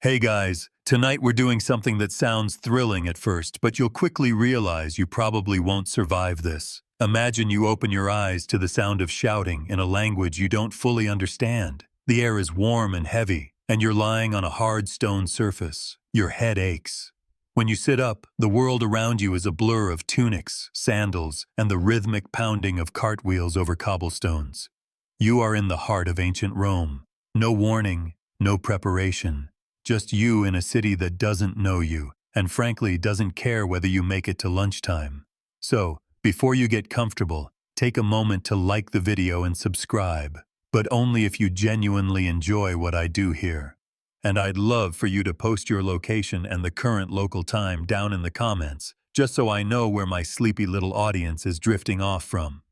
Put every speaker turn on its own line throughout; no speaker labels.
Hey guys, tonight we're doing something that sounds thrilling at first, but you'll quickly realize you probably won't survive this. Imagine you open your eyes to the sound of shouting in a language you don't fully understand. The air is warm and heavy, and you're lying on a hard stone surface. Your head aches. When you sit up, the world around you is a blur of tunics, sandals, and the rhythmic pounding of cartwheels over cobblestones. You are in the heart of ancient Rome. No warning, no preparation. Just you in a city that doesn't know you, and frankly doesn't care whether you make it to lunchtime. So, before you get comfortable, take a moment to like the video and subscribe, but only if you genuinely enjoy what I do here. And I'd love for you to post your location and the current local time down in the comments, just so I know where my sleepy little audience is drifting off from.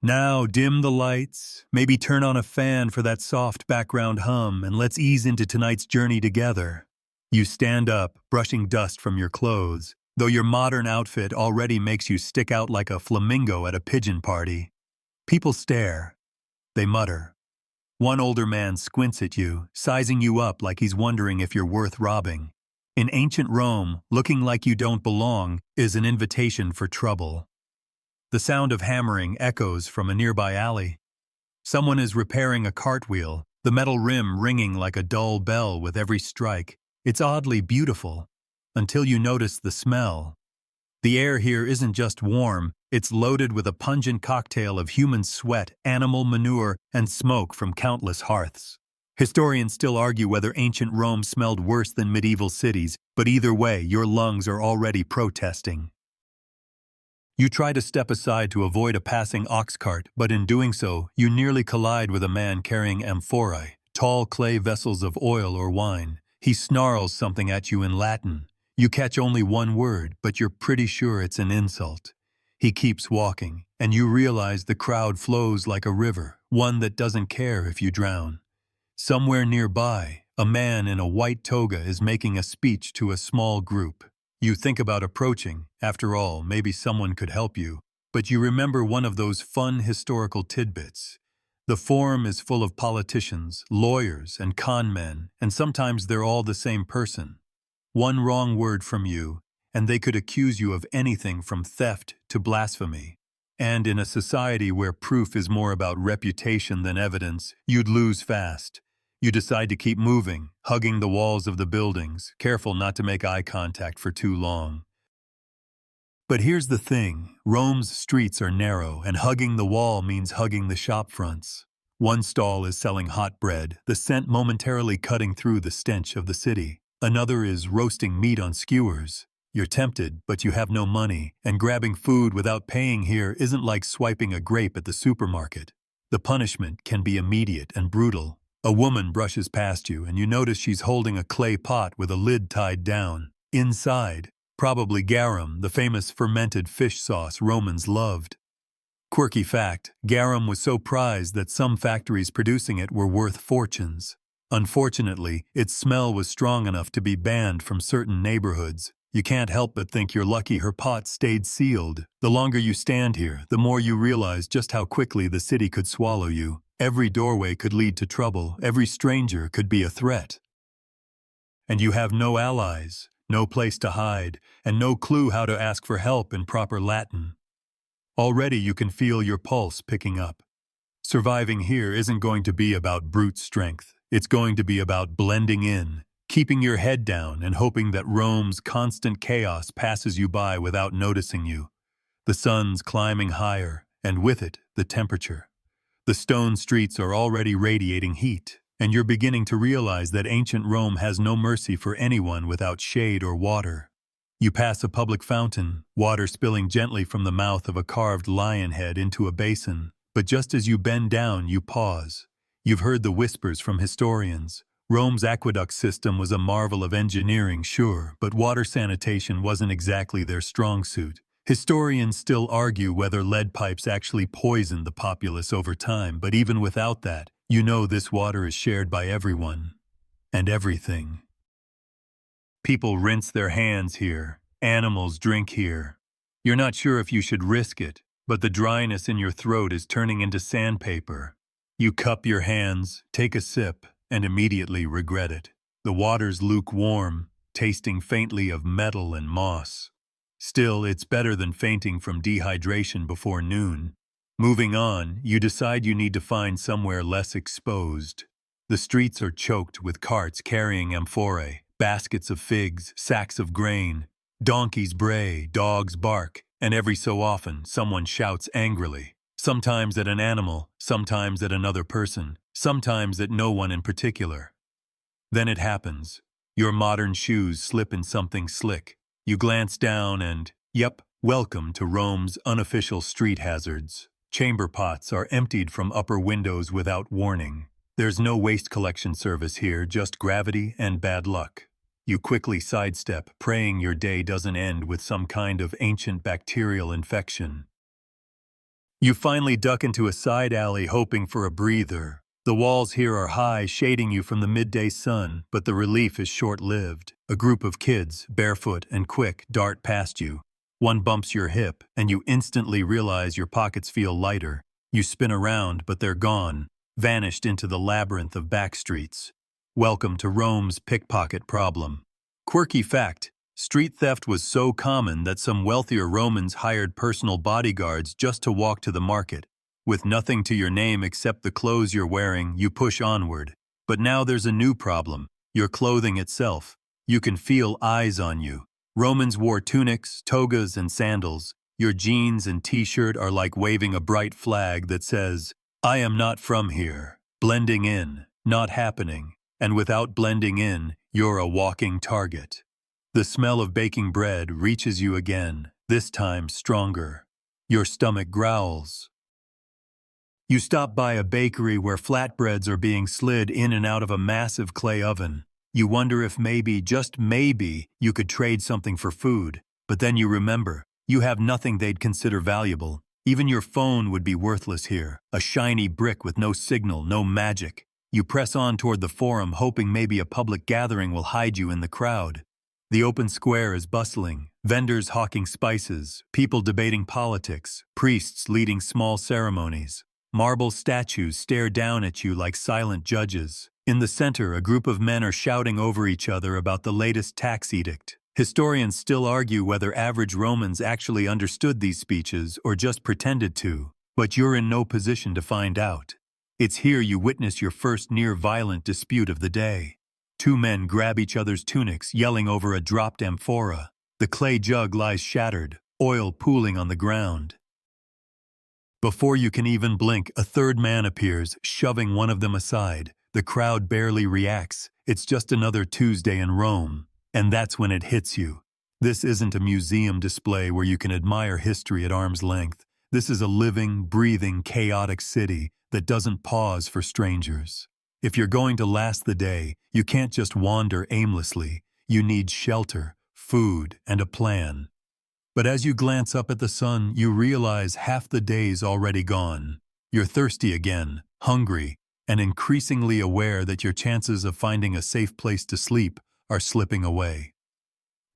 Now dim the lights, maybe turn on a fan for that soft background hum, and let's ease into tonight's journey together. You stand up, brushing dust from your clothes, though your modern outfit already makes you stick out like a flamingo at a pigeon party. People stare. They mutter. One older man squints at you, sizing you up like he's wondering if you're worth robbing. In ancient Rome, looking like you don't belong is an invitation for trouble. The sound of hammering echoes from a nearby alley. Someone is repairing a cartwheel, the metal rim ringing like a dull bell with every strike. It's oddly beautiful, until you notice the smell. The air here isn't just warm, it's loaded with a pungent cocktail of human sweat, animal manure, and smoke from countless hearths. Historians still argue whether ancient Rome smelled worse than medieval cities, but either way, your lungs are already protesting. You try to step aside to avoid a passing ox cart, but in doing so, you nearly collide with a man carrying amphorae, tall clay vessels of oil or wine. He snarls something at you in Latin. You catch only one word, but you're pretty sure it's an insult. He keeps walking, and you realize the crowd flows like a river, one that doesn't care if you drown. Somewhere nearby, a man in a white toga is making a speech to a small group. You think about approaching. After all, maybe someone could help you. But you remember one of those fun historical tidbits. The forum is full of politicians, lawyers, and con men, and sometimes they're all the same person. One wrong word from you, and they could accuse you of anything from theft to blasphemy. And in a society where proof is more about reputation than evidence, you'd lose fast. You decide to keep moving, hugging the walls of the buildings, careful not to make eye contact for too long. But here's the thing, Rome's streets are narrow, and hugging the wall means hugging the shop fronts. One stall is selling hot bread, the scent momentarily cutting through the stench of the city. Another is roasting meat on skewers. You're tempted, but you have no money, and grabbing food without paying here isn't like swiping a grape at the supermarket. The punishment can be immediate and brutal. A woman brushes past you, and you notice she's holding a clay pot with a lid tied down. Inside, probably garum, the famous fermented fish sauce Romans loved. Quirky fact, garum was so prized that some factories producing it were worth fortunes. Unfortunately, its smell was strong enough to be banned from certain neighborhoods. You can't help but think you're lucky her pot stayed sealed. The longer you stand here, the more you realize just how quickly the city could swallow you. Every doorway could lead to trouble, every stranger could be a threat. And you have no allies, no place to hide, and no clue how to ask for help in proper Latin. Already you can feel your pulse picking up. Surviving here isn't going to be about brute strength. It's going to be about blending in, keeping your head down and hoping that Rome's constant chaos passes you by without noticing you. The sun's climbing higher, and with it, the temperature. The stone streets are already radiating heat, and you're beginning to realize that ancient Rome has no mercy for anyone without shade or water. You pass a public fountain, water spilling gently from the mouth of a carved lion head into a basin, but just as you bend down, you pause. You've heard the whispers from historians. Rome's aqueduct system was a marvel of engineering, sure, but water sanitation wasn't exactly their strong suit. Historians still argue whether lead pipes actually poisoned the populace over time, but even without that, you know this water is shared by everyone and everything. People rinse their hands here, animals drink here. You're not sure if you should risk it, but the dryness in your throat is turning into sandpaper. You cup your hands, take a sip, and immediately regret it. The water's lukewarm, tasting faintly of metal and moss. Still, it's better than fainting from dehydration before noon. Moving on, you decide you need to find somewhere less exposed. The streets are choked with carts carrying amphorae, baskets of figs, sacks of grain. Donkeys bray, dogs bark, and every so often someone shouts angrily. Sometimes at an animal, sometimes at another person, sometimes at no one in particular. Then it happens. Your modern shoes slip in something slick. You glance down and, yep, welcome to Rome's unofficial street hazards. Chamber pots are emptied from upper windows without warning. There's no waste collection service here, just gravity and bad luck. You quickly sidestep, praying your day doesn't end with some kind of ancient bacterial infection. You finally duck into a side alley hoping for a breather. The walls here are high, shading you from the midday sun, but the relief is short-lived. A group of kids, barefoot and quick, dart past you. One bumps your hip, and you instantly realize your pockets feel lighter. You spin around, but they're gone, vanished into the labyrinth of back streets. Welcome to Rome's pickpocket problem. Quirky fact, street theft was so common that some wealthier Romans hired personal bodyguards just to walk to the market. With nothing to your name except the clothes you're wearing, you push onward. But now there's a new problem, your clothing itself. You can feel eyes on you. Romans wore tunics, togas, and sandals. Your jeans and t-shirt are like waving a bright flag that says, "I am not from here." Blending in, not happening. And without blending in, you're a walking target. The smell of baking bread reaches you again, this time stronger. Your stomach growls. You stop by a bakery where flatbreads are being slid in and out of a massive clay oven. You wonder if maybe, just maybe, you could trade something for food. But then you remember, you have nothing they'd consider valuable. Even your phone would be worthless here. A shiny brick with no signal, no magic. You press on toward the forum, hoping maybe a public gathering will hide you in the crowd. The open square is bustling, vendors hawking spices, people debating politics, priests leading small ceremonies. Marble statues stare down at you like silent judges. In the center, a group of men are shouting over each other about the latest tax edict. Historians still argue whether average Romans actually understood these speeches or just pretended to, but you're in no position to find out. It's here you witness your first near-violent dispute of the day. Two men grab each other's tunics, yelling over a dropped amphora. The clay jug lies shattered, oil pooling on the ground. Before you can even blink, a third man appears, shoving one of them aside. The crowd barely reacts. It's just another Tuesday in Rome. And that's when it hits you. This isn't a museum display where you can admire history at arm's length. This is a living, breathing, chaotic city that doesn't pause for strangers. If you're going to last the day, you can't just wander aimlessly. You need shelter, food, and a plan. But as you glance up at the sun, you realize half the day's already gone. You're thirsty again, hungry, and increasingly aware that your chances of finding a safe place to sleep are slipping away.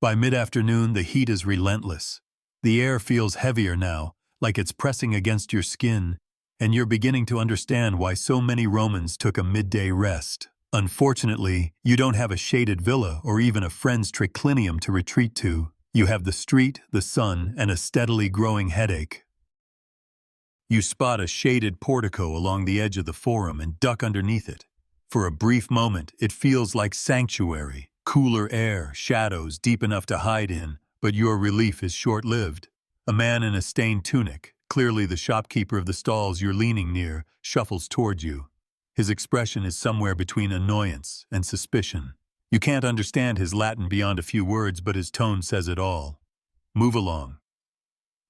By mid-afternoon, the heat is relentless. The air feels heavier now, like it's pressing against your skin, and you're beginning to understand why so many Romans took a midday rest. Unfortunately, you don't have a shaded villa or even a friend's triclinium to retreat to. You have the street, the sun, and a steadily growing headache. You spot a shaded portico along the edge of the forum and duck underneath it. For a brief moment, it feels like sanctuary, cooler air, shadows deep enough to hide in, but your relief is short-lived. A man in a stained tunic, clearly the shopkeeper of the stalls you're leaning near, shuffles toward you. His expression is somewhere between annoyance and suspicion. You can't understand his Latin beyond a few words, but his tone says it all. Move along.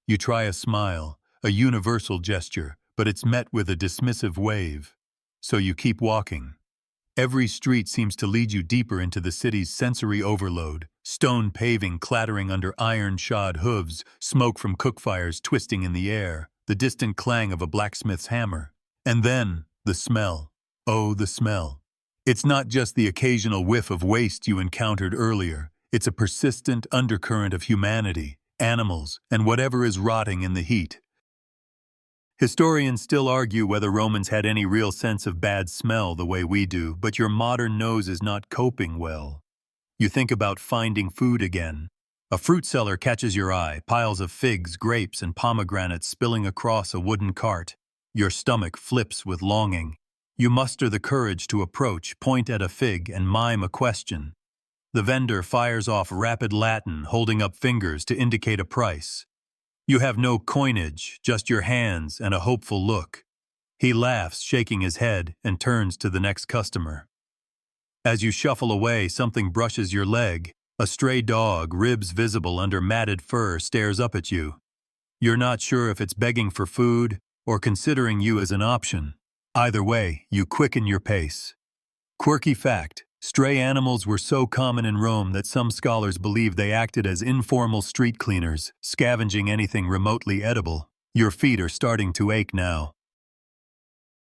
You try a smile, a universal gesture, but it's met with a dismissive wave. So you keep walking. Every street seems to lead you deeper into the city's sensory overload, stone paving clattering under iron-shod hooves, smoke from cookfires twisting in the air, the distant clang of a blacksmith's hammer. And then, the smell. Oh, the smell. It's not just the occasional whiff of waste you encountered earlier. It's a persistent undercurrent of humanity, animals, and whatever is rotting in the heat. Historians still argue whether Romans had any real sense of bad smell the way we do, but your modern nose is not coping well. You think about finding food again. A fruit seller catches your eye, piles of figs, grapes, and pomegranates spilling across a wooden cart. Your stomach flips with longing. You muster the courage to approach, point at a fig, and mime a question. The vendor fires off rapid Latin, holding up fingers to indicate a price. You have no coinage, just your hands and a hopeful look. He laughs, shaking his head, and turns to the next customer. As you shuffle away, something brushes your leg. A stray dog, ribs visible under matted fur, stares up at you. You're not sure if it's begging for food or considering you as an option. Either way, you quicken your pace. Quirky fact: stray animals were so common in Rome that some scholars believe they acted as informal street cleaners, scavenging anything remotely edible. Your feet are starting to ache now.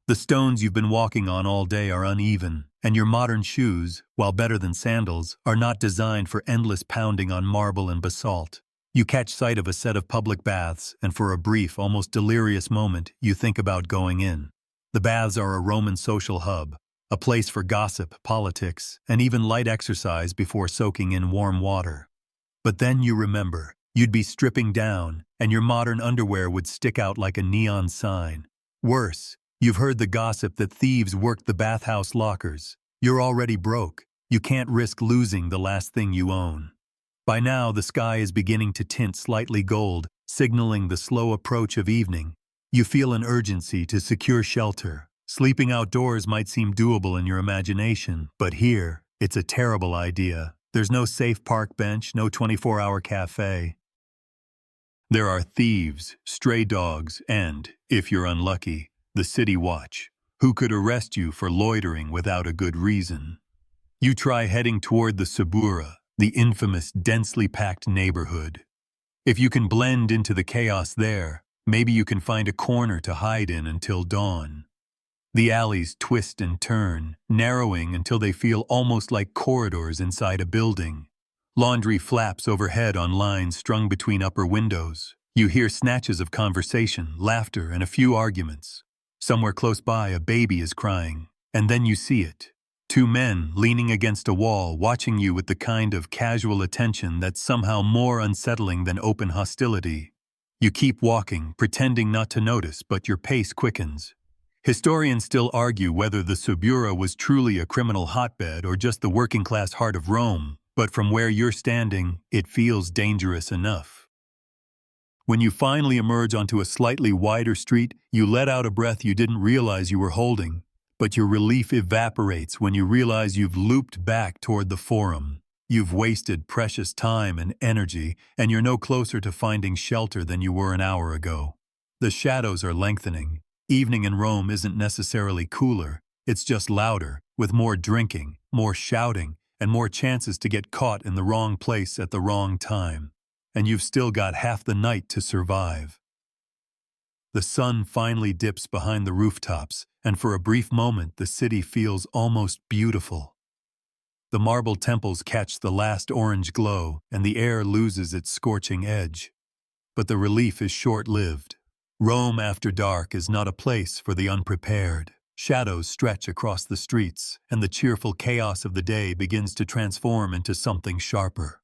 The stones you've been walking on all day are uneven, and your modern shoes, while better than sandals, are not designed for endless pounding on marble and basalt. You catch sight of a set of public baths, and for a brief, almost delirious moment, you think about going in. The baths are a Roman social hub, a place for gossip, politics, and even light exercise before soaking in warm water. But then you remember, you'd be stripping down, and your modern underwear would stick out like a neon sign. Worse, you've heard the gossip that thieves worked the bathhouse lockers. You're already broke. You can't risk losing the last thing you own. By now, the sky is beginning to tint slightly gold, signaling the slow approach of evening. You feel an urgency to secure shelter. Sleeping outdoors might seem doable in your imagination, but here, it's a terrible idea. There's no safe park bench, no 24-hour cafe. There are thieves, stray dogs, and, if you're unlucky, the city watch, who could arrest you for loitering without a good reason. You try heading toward the Subura, the infamous densely packed neighborhood. If you can blend into the chaos there, maybe you can find a corner to hide in until dawn. The alleys twist and turn, narrowing until they feel almost like corridors inside a building. Laundry flaps overhead on lines strung between upper windows. You hear snatches of conversation, laughter, and a few arguments. Somewhere close by, a baby is crying, and then you see it. Two men leaning against a wall, watching you with the kind of casual attention that's somehow more unsettling than open hostility. You keep walking, pretending not to notice, but your pace quickens. Historians still argue whether the Subura was truly a criminal hotbed or just the working-class heart of Rome, but from where you're standing, it feels dangerous enough. When you finally emerge onto a slightly wider street, you let out a breath you didn't realize you were holding, but your relief evaporates when you realize you've looped back toward the Forum. You've wasted precious time and energy, and you're no closer to finding shelter than you were an hour ago. The shadows are lengthening. Evening in Rome isn't necessarily cooler, it's just louder, with more drinking, more shouting, and more chances to get caught in the wrong place at the wrong time. And you've still got half the night to survive. The sun finally dips behind the rooftops, and for a brief moment the city feels almost beautiful. The marble temples catch the last orange glow, and the air loses its scorching edge. But the relief is short-lived. Rome after dark is not a place for the unprepared. Shadows stretch across the streets, and the cheerful chaos of the day begins to transform into something sharper.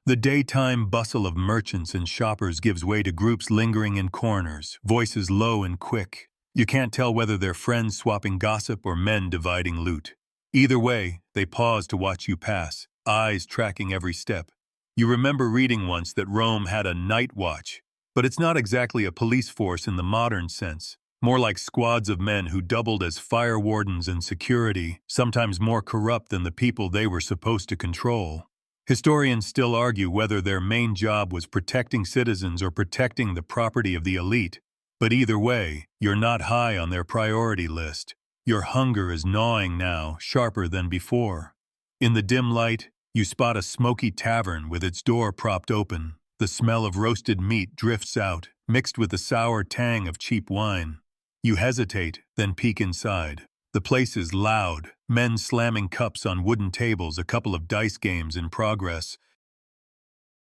The daytime bustle of merchants and shoppers gives way to groups lingering in corners, voices low and quick. You can't tell whether they're friends swapping gossip or men dividing loot. Either way, they pause to watch you pass, eyes tracking every step. You remember reading once that Rome had a night watch, but it's not exactly a police force in the modern sense, more like squads of men who doubled as fire wardens and security, sometimes more corrupt than the people they were supposed to control. Historians still argue whether their main job was protecting citizens or protecting the property of the elite, but either way, you're not high on their priority list. Your hunger is gnawing now, sharper than before. In the dim light, you spot a smoky tavern with its door propped open. The smell of roasted meat drifts out, mixed with the sour tang of cheap wine. You hesitate, then peek inside. The place is loud, men slamming cups on wooden tables, a couple of dice games in progress.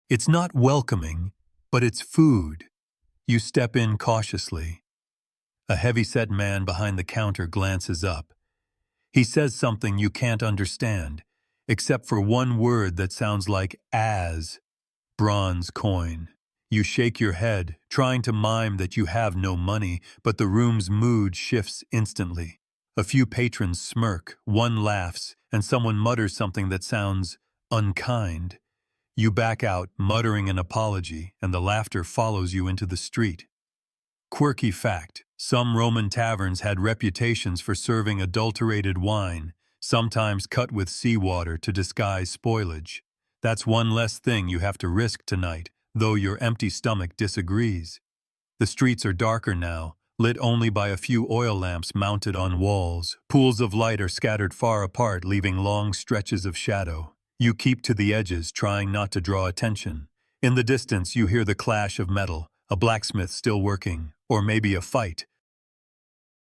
It's not welcoming, but it's food. You step in cautiously. A heavy-set man behind the counter glances up. He says something you can't understand, except for one word that sounds like as, bronze coin. You shake your head, trying to mime that you have no money, but the room's mood shifts instantly. A few patrons smirk, one laughs, and someone mutters something that sounds unkind. You back out, muttering an apology, and the laughter follows you into the street. Quirky fact: some Roman taverns had reputations for serving adulterated wine, sometimes cut with seawater to disguise spoilage. That's one less thing you have to risk tonight, though your empty stomach disagrees. The streets are darker now, lit only by a few oil lamps mounted on walls. Pools of light are scattered far apart, leaving long stretches of shadow. You keep to the edges, trying not to draw attention. In the distance, you hear the clash of metal, a blacksmith still working, or maybe a fight.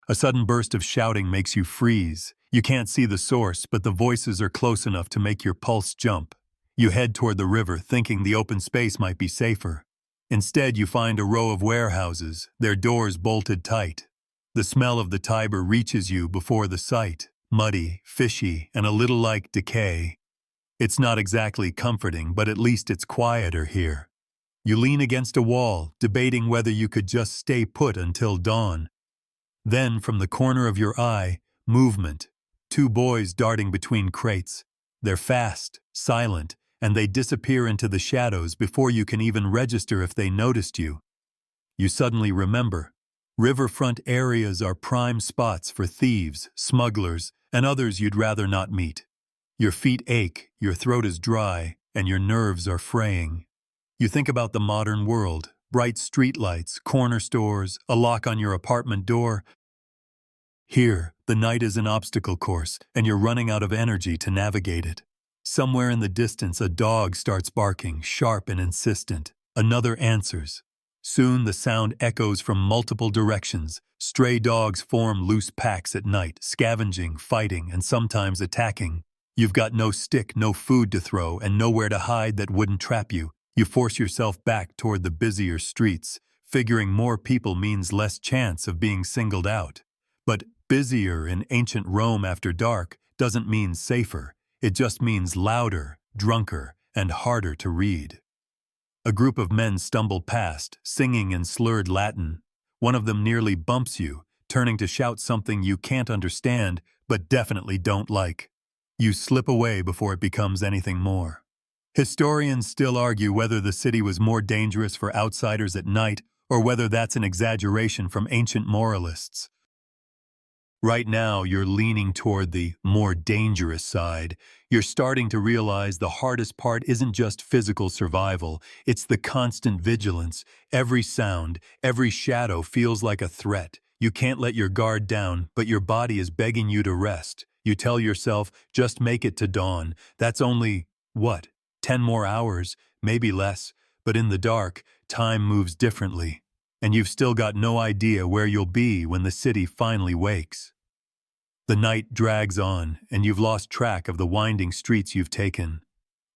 A sudden burst of shouting makes you freeze. You can't see the source, but the voices are close enough to make your pulse jump. You head toward the river, thinking the open space might be safer. Instead, you find a row of warehouses, their doors bolted tight. The smell of the Tiber reaches you before the sight, muddy, fishy, and a little like decay. It's not exactly comforting, but at least it's quieter here. You lean against a wall, debating whether you could just stay put until dawn. Then, from the corner of your eye, movement. Two boys darting between crates. They're fast, silent, and they disappear into the shadows before you can even register if they noticed you. You suddenly remember. Riverfront areas are prime spots for thieves, smugglers, and others you'd rather not meet. Your feet ache, your throat is dry, and your nerves are fraying. You think about the modern world, bright streetlights, corner stores, a lock on your apartment door. Here, the night is an obstacle course, and you're running out of energy to navigate it. Somewhere in the distance, a dog starts barking, sharp and insistent. Another answers. Soon the sound echoes from multiple directions. Stray dogs form loose packs at night, scavenging, fighting, and sometimes attacking. You've got no stick, no food to throw, and nowhere to hide that wouldn't trap you. You force yourself back toward the busier streets, figuring more people means less chance of being singled out. But busier in ancient Rome after dark doesn't mean safer. It just means louder, drunker, and harder to read. A group of men stumble past, singing in slurred Latin. One of them nearly bumps you, turning to shout something you can't understand, but definitely don't like. You slip away before it becomes anything more. Historians still argue whether the city was more dangerous for outsiders at night or whether that's an exaggeration from ancient moralists. Right now, you're leaning toward the more dangerous side. You're starting to realize the hardest part isn't just physical survival, it's the constant vigilance. Every sound, every shadow feels like a threat. You can't let your guard down, but your body is begging you to rest. You tell yourself, just make it to dawn. That's only, 10 more hours, maybe less, but in the dark, time moves differently. And you've still got no idea where you'll be when the city finally wakes. The night drags on, and you've lost track of the winding streets you've taken.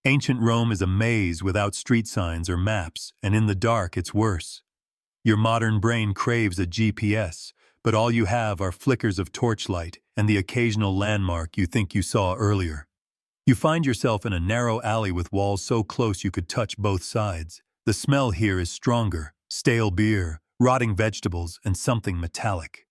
Ancient Rome is a maze without street signs or maps, and in the dark it's worse. Your modern brain craves a GPS, but all you have are flickers of torchlight and the occasional landmark you think you saw earlier. You find yourself in a narrow alley with walls so close you could touch both sides. The smell here is stronger: stale beer, rotting vegetables, and something metallic.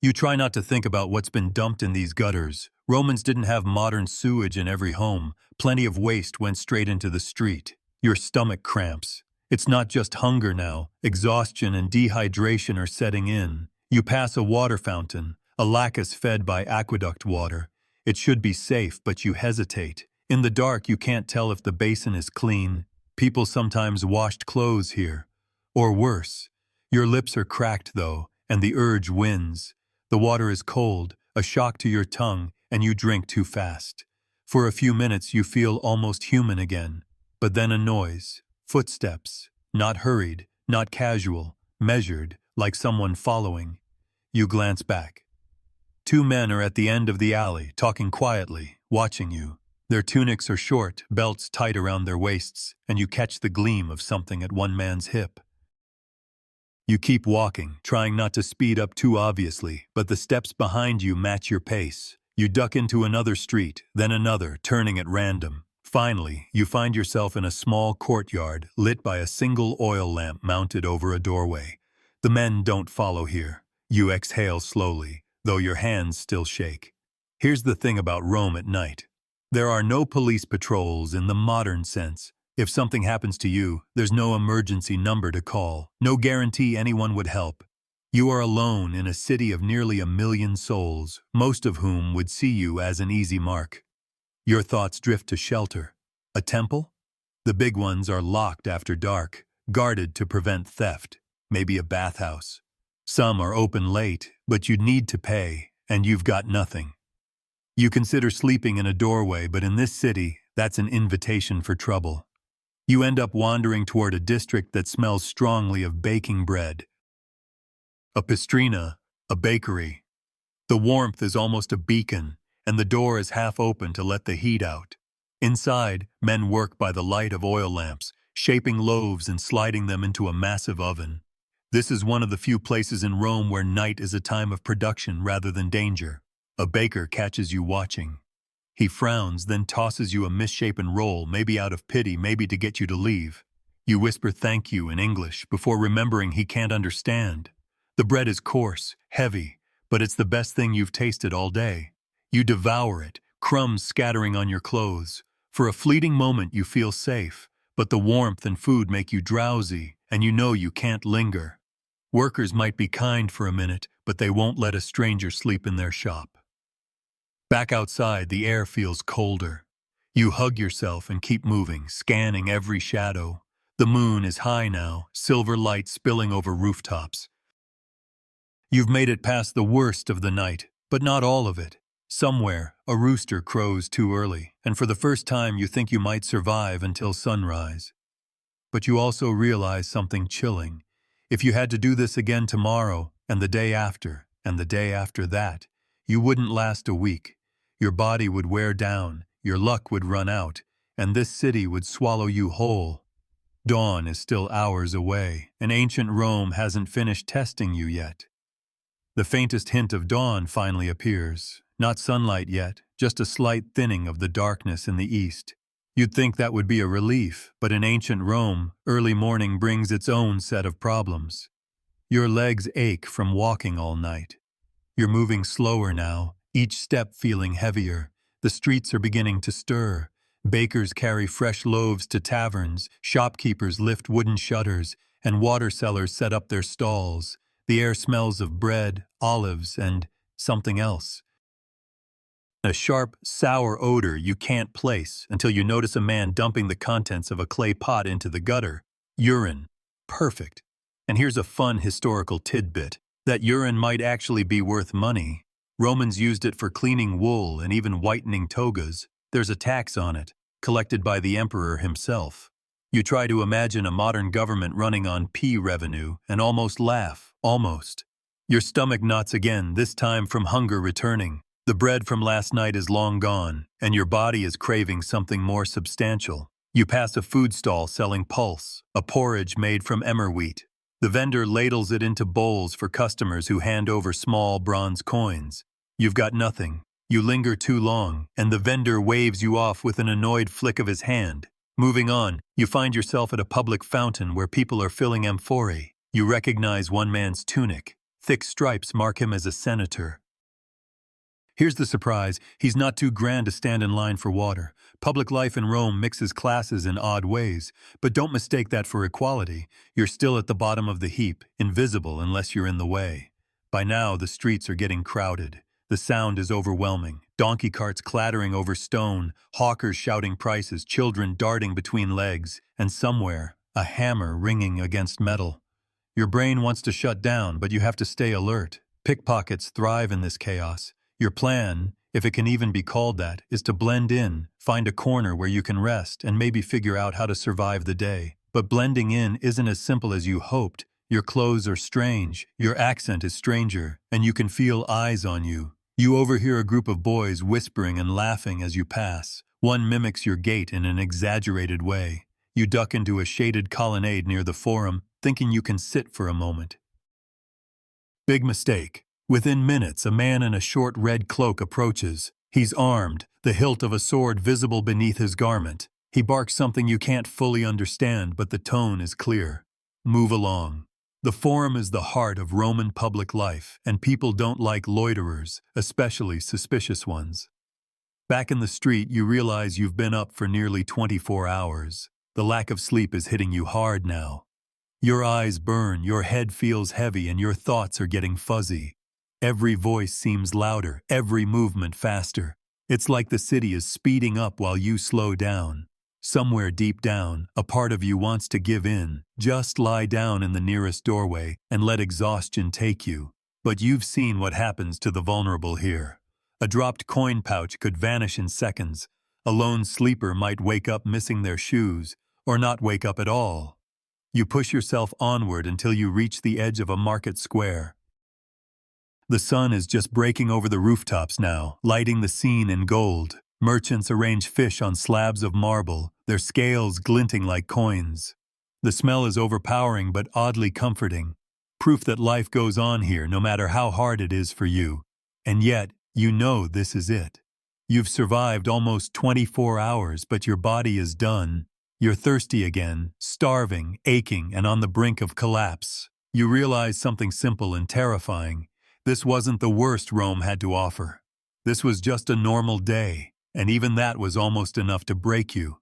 You try not to think about what's been dumped in these gutters. Romans didn't have modern sewage in every home. Plenty of waste went straight into the street. Your stomach cramps. It's not just hunger now. Exhaustion and dehydration are setting in. You pass a water fountain, a lacus fed by aqueduct water. It should be safe, but you hesitate. In the dark, you can't tell if the basin is clean. People sometimes washed clothes here. Or worse. Your lips are cracked, though, and the urge wins. The water is cold, a shock to your tongue, and you drink too fast. For a few minutes, you feel almost human again. But then a noise. Footsteps. Not hurried, not casual, measured, like someone following. You glance back. Two men are at the end of the alley, talking quietly, watching you. Their tunics are short, belts tight around their waists, and you catch the gleam of something at one man's hip. You keep walking, trying not to speed up too obviously, but the steps behind you match your pace. You duck into another street, then another, turning at random. Finally, you find yourself in a small courtyard lit by a single oil lamp mounted over a doorway. The men don't follow here. You exhale slowly, though your hands still shake. Here's the thing about Rome at night. There are no police patrols in the modern sense. If something happens to you, there's no emergency number to call, no guarantee anyone would help. You are alone in a city of nearly 1 million souls, most of whom would see you as an easy mark. Your thoughts drift to shelter. A temple? The big ones are locked after dark, guarded to prevent theft, maybe a bathhouse. Some are open late, but you'd need to pay, and you've got nothing. You consider sleeping in a doorway, but in this city, that's an invitation for trouble. You end up wandering toward a district that smells strongly of baking bread. A pistrina, a bakery. The warmth is almost a beacon, and the door is half open to let the heat out. Inside, men work by the light of oil lamps, shaping loaves and sliding them into a massive oven. This is one of the few places in Rome where night is a time of production rather than danger. A baker catches you watching. He frowns, then tosses you a misshapen roll, maybe out of pity, maybe to get you to leave. You whisper thank you in English before remembering he can't understand. The bread is coarse, heavy, but it's the best thing you've tasted all day. You devour it, crumbs scattering on your clothes. For a fleeting moment you feel safe, but the warmth and food make you drowsy, and you know you can't linger. Workers might be kind for a minute, but they won't let a stranger sleep in their shop. Back outside, the air feels colder. You hug yourself and keep moving, scanning every shadow. The moon is high now, silver light spilling over rooftops. You've made it past the worst of the night, but not all of it. Somewhere, a rooster crows too early, and for the first time you think you might survive until sunrise. But you also realize something chilling. If you had to do this again tomorrow, and the day after, and the day after that, you wouldn't last a week. Your body would wear down, your luck would run out, and this city would swallow you whole. Dawn is still hours away, and ancient Rome hasn't finished testing you yet. The faintest hint of dawn finally appears. Not sunlight yet, just a slight thinning of the darkness in the east. You'd think that would be a relief, but in ancient Rome, early morning brings its own set of problems. Your legs ache from walking all night. You're moving slower now, each step feeling heavier. The streets are beginning to stir. Bakers carry fresh loaves to taverns, shopkeepers lift wooden shutters, and water sellers set up their stalls. The air smells of bread, olives, and something else. A sharp, sour odor you can't place until you notice a man dumping the contents of a clay pot into the gutter. Urine. Perfect. And here's a fun historical tidbit. That urine might actually be worth money. Romans used it for cleaning wool and even whitening togas. There's a tax on it, collected by the emperor himself. You try to imagine a modern government running on pee revenue and almost laugh, almost. Your stomach knots again, this time from hunger returning. The bread from last night is long gone, and your body is craving something more substantial. You pass a food stall selling pulse, a porridge made from emmer wheat. The vendor ladles it into bowls for customers who hand over small bronze coins. You've got nothing. You linger too long, and the vendor waves you off with an annoyed flick of his hand. Moving on, you find yourself at a public fountain where people are filling amphorae. You recognize one man's tunic. Thick stripes mark him as a senator. Here's the surprise, he's not too grand to stand in line for water. Public life in Rome mixes classes in odd ways, but don't mistake that for equality. You're still at the bottom of the heap, invisible unless you're in the way. By now, the streets are getting crowded. The sound is overwhelming. Donkey carts clattering over stone, hawkers shouting prices, children darting between legs, and somewhere, a hammer ringing against metal. Your brain wants to shut down, but you have to stay alert. Pickpockets thrive in this chaos. Your plan, if it can even be called that, is to blend in, find a corner where you can rest, and maybe figure out how to survive the day. But blending in isn't as simple as you hoped. Your clothes are strange, your accent is stranger, and you can feel eyes on you. You overhear a group of boys whispering and laughing as you pass. One mimics your gait in an exaggerated way. You duck into a shaded colonnade near the forum. thinking you can sit for a moment. Big mistake. Within minutes, a man in a short red cloak approaches. He's armed, the hilt of a sword visible beneath his garment. He barks something you can't fully understand, but the tone is clear. Move along. The Forum is the heart of Roman public life, and people don't like loiterers, especially suspicious ones. Back in the street, you realize you've been up for nearly 24 hours. The lack of sleep is hitting you hard now. Your eyes burn, your head feels heavy, and your thoughts are getting fuzzy. Every voice seems louder, every movement faster. It's like the city is speeding up while you slow down. Somewhere deep down, a part of you wants to give in, just lie down in the nearest doorway and let exhaustion take you. But you've seen what happens to the vulnerable here. A dropped coin pouch could vanish in seconds. A lone sleeper might wake up missing their shoes, or not wake up at all. You push yourself onward until you reach the edge of a market square. The sun is just breaking over the rooftops now, lighting the scene in gold. Merchants arrange fish on slabs of marble, their scales glinting like coins. The smell is overpowering but oddly comforting, proof that life goes on here no matter how hard it is for you. And yet, you know this is it. You've survived almost 24 hours, but your body is done. You're thirsty again, starving, aching, and on the brink of collapse. You realize something simple and terrifying. This wasn't the worst Rome had to offer. This was just a normal day, and even that was almost enough to break you.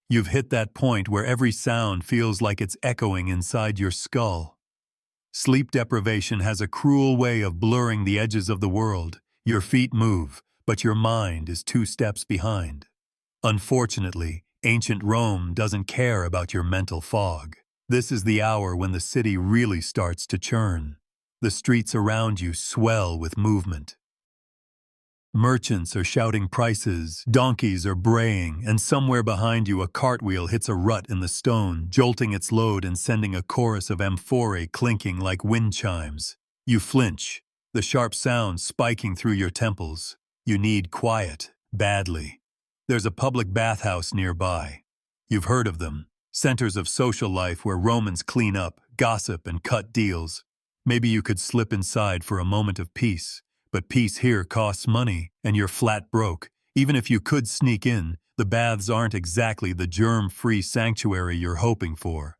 You've hit that point where every sound feels like it's echoing inside your skull. Sleep deprivation has a cruel way of blurring the edges of the world. Your feet move, but your mind is 2 steps behind. Unfortunately, ancient Rome doesn't care about your mental fog. This is the hour when the city really starts to churn. The streets around you swell with movement. Merchants are shouting prices, donkeys are braying, and somewhere behind you a cartwheel hits a rut in the stone, jolting its load and sending a chorus of amphorae clinking like wind chimes. You flinch, the sharp sound spiking through your temples. You need quiet, badly. There's a public bathhouse nearby. You've heard of them, centers of social life where Romans clean up, gossip, and cut deals. Maybe you could slip inside for a moment of peace. But peace here costs money, and you're flat broke. Even if you could sneak in, the baths aren't exactly the germ-free sanctuary you're hoping for.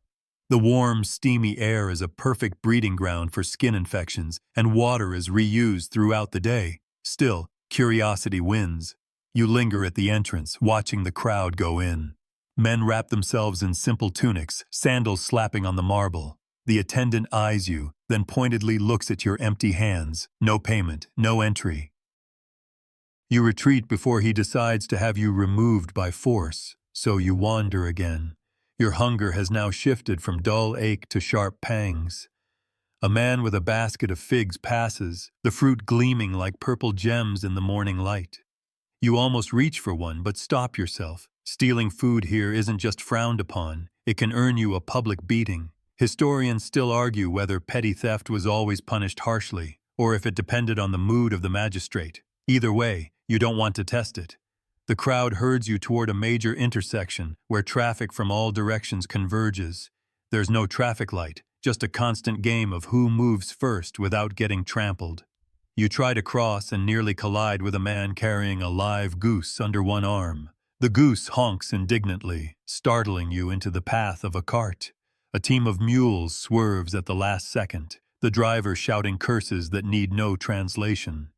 The warm, steamy air is a perfect breeding ground for skin infections, and water is reused throughout the day. Still, curiosity wins. You linger at the entrance, watching the crowd go in. Men wrap themselves in simple tunics, sandals slapping on the marble. The attendant eyes you, then pointedly looks at your empty hands. No payment, no entry. You retreat before he decides to have you removed by force, so you wander again. Your hunger has now shifted from dull ache to sharp pangs. A man with a basket of figs passes, the fruit gleaming like purple gems in the morning light. You almost reach for one, but stop yourself. Stealing food here isn't just frowned upon, it can earn you a public beating. Historians still argue whether petty theft was always punished harshly, or if it depended on the mood of the magistrate. Either way, you don't want to test it. The crowd herds you toward a major intersection where traffic from all directions converges. There's no traffic light, just a constant game of who moves first without getting trampled. You try to cross and nearly collide with a man carrying a live goose under one arm. The goose honks indignantly, startling you into the path of a cart. A team of mules swerves at the last second, the driver shouting curses that need no translation.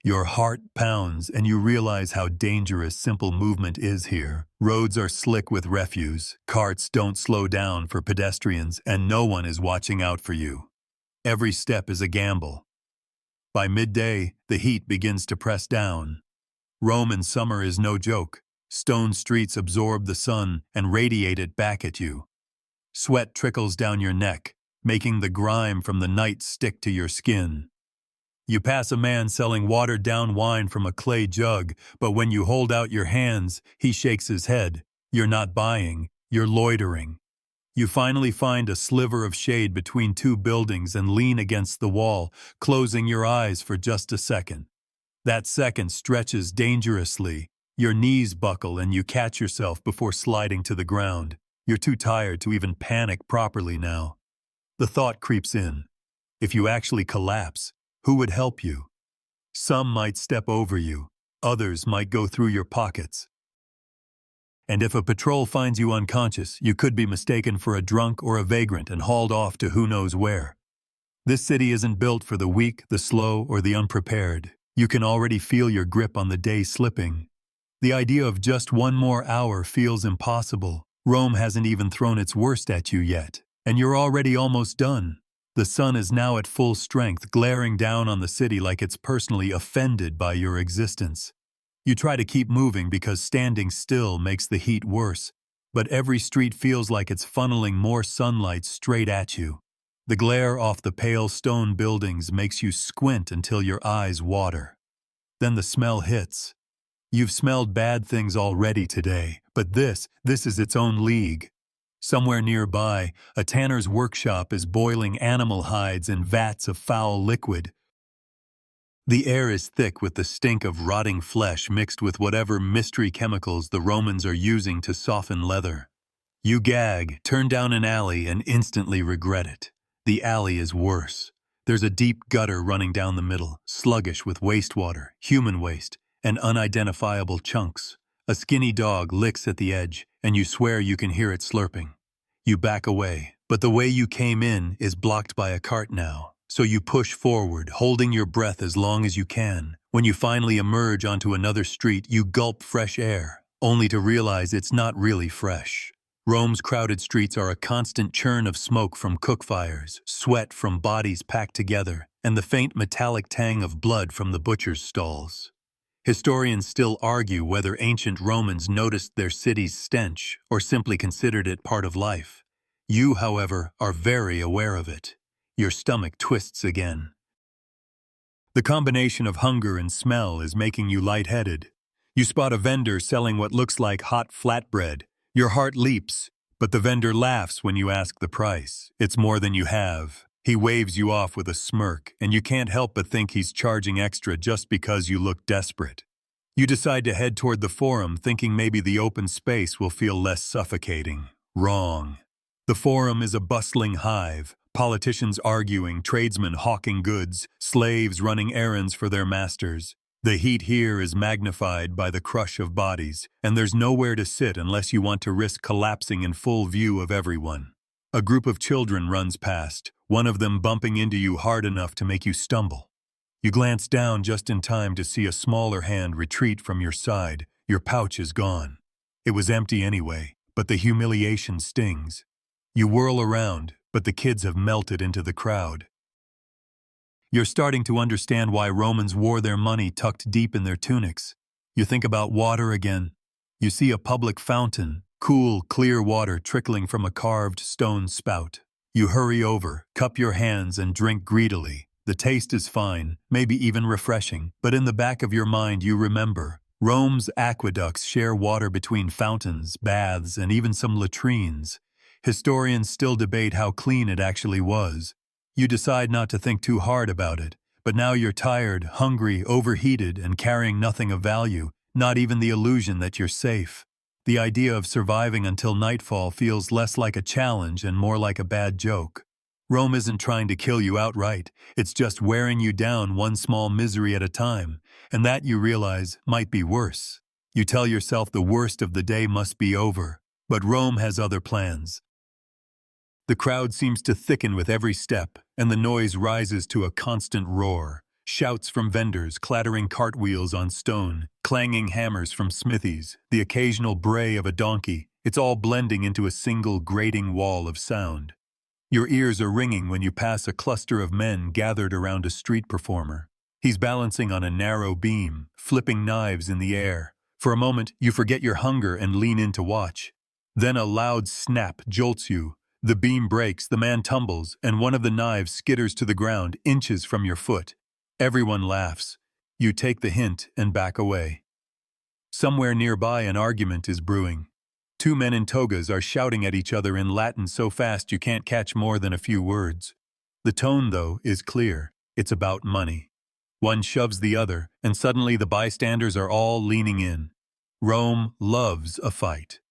Your heart pounds and you realize how dangerous simple movement is here. Roads are slick with refuse, carts don't slow down for pedestrians, and no one is watching out for you. Every step is a gamble. By midday, the heat begins to press down. Rome in summer is no joke. Stone streets absorb the sun and radiate it back at you. Sweat trickles down your neck, making the grime from the night stick to your skin. You pass a man selling watered-down wine from a clay jug, but when you hold out your hands, he shakes his head. You're not buying, you're loitering. You finally find a sliver of shade between 2 buildings and lean against the wall, closing your eyes for just a second. That second stretches dangerously. Your knees buckle and you catch yourself before sliding to the ground. You're too tired to even panic properly now. The thought creeps in. If you actually collapse, who would help you? Some might step over you, others might go through your pockets. And if a patrol finds you unconscious, you could be mistaken for a drunk or a vagrant and hauled off to who knows where. This city isn't built for the weak, the slow, or the unprepared. You can already feel your grip on the day slipping. The idea of just one more hour feels impossible. Rome hasn't even thrown its worst at you yet, and you're already almost done. The sun is now at full strength, glaring down on the city like it's personally offended by your existence. You try to keep moving because standing still makes the heat worse, but every street feels like it's funneling more sunlight straight at you. The glare off the pale stone buildings makes you squint until your eyes water. Then the smell hits. You've smelled bad things already today, but this is its own league. Somewhere nearby, a tanner's workshop is boiling animal hides in vats of foul liquid. The air is thick with the stink of rotting flesh mixed with whatever mystery chemicals the Romans are using to soften leather. You gag, turn down an alley, and instantly regret it. The alley is worse. There's a deep gutter running down the middle, sluggish with wastewater, human waste, and unidentifiable chunks. A skinny dog licks at the edge, and you swear you can hear it slurping. You back away, but the way you came in is blocked by a cart now. So you push forward, holding your breath as long as you can. When you finally emerge onto another street, you gulp fresh air, only to realize it's not really fresh. Rome's crowded streets are a constant churn of smoke from cook fires, sweat from bodies packed together, and the faint metallic tang of blood from the butcher's stalls. Historians still argue whether ancient Romans noticed their city's stench or simply considered it part of life. You, however, are very aware of it. Your stomach twists again. The combination of hunger and smell is making you lightheaded. You spot a vendor selling what looks like hot flatbread. Your heart leaps, but the vendor laughs when you ask the price. It's more than you have. He waves you off with a smirk, and you can't help but think he's charging extra just because you look desperate. You decide to head toward the Forum, thinking maybe the open space will feel less suffocating. Wrong. The Forum is a bustling hive. Politicians arguing, tradesmen hawking goods, slaves running errands for their masters. The heat here is magnified by the crush of bodies, and there's nowhere to sit unless you want to risk collapsing in full view of everyone. A group of children runs past, one of them bumping into you hard enough to make you stumble. You glance down just in time to see a smaller hand retreat from your side. Your pouch is gone. It was empty anyway, but the humiliation stings. You whirl around, but the kids have melted into the crowd. You're starting to understand why Romans wore their money tucked deep in their tunics. You think about water again. You see a public fountain, cool, clear water trickling from a carved stone spout. You hurry over, cup your hands, and drink greedily. The taste is fine, maybe even refreshing, but in the back of your mind you remember, Rome's aqueducts share water between fountains, baths, and even some latrines. Historians still debate how clean it actually was. You decide not to think too hard about it, but now you're tired, hungry, overheated, and carrying nothing of value, not even the illusion that you're safe. The idea of surviving until nightfall feels less like a challenge and more like a bad joke. Rome isn't trying to kill you outright, it's just wearing you down one small misery at a time, and that, you realize, might be worse. You tell yourself the worst of the day must be over, but Rome has other plans. The crowd seems to thicken with every step, and the noise rises to a constant roar. Shouts from vendors, clattering cartwheels on stone, clanging hammers from smithies, the occasional bray of a donkey. It's all blending into a single grating wall of sound. Your ears are ringing when you pass a cluster of men gathered around a street performer. He's balancing on a narrow beam, flipping knives in the air. For a moment, you forget your hunger and lean in to watch. Then a loud snap jolts you. The beam breaks, the man tumbles, and one of the knives skitters to the ground inches from your foot. Everyone laughs. You take the hint and back away. Somewhere nearby, an argument is brewing. Two men in togas are shouting at each other in Latin so fast you can't catch more than a few words. The tone, though, is clear. It's about money. One shoves the other, and suddenly the bystanders are all leaning in. Rome loves a fight.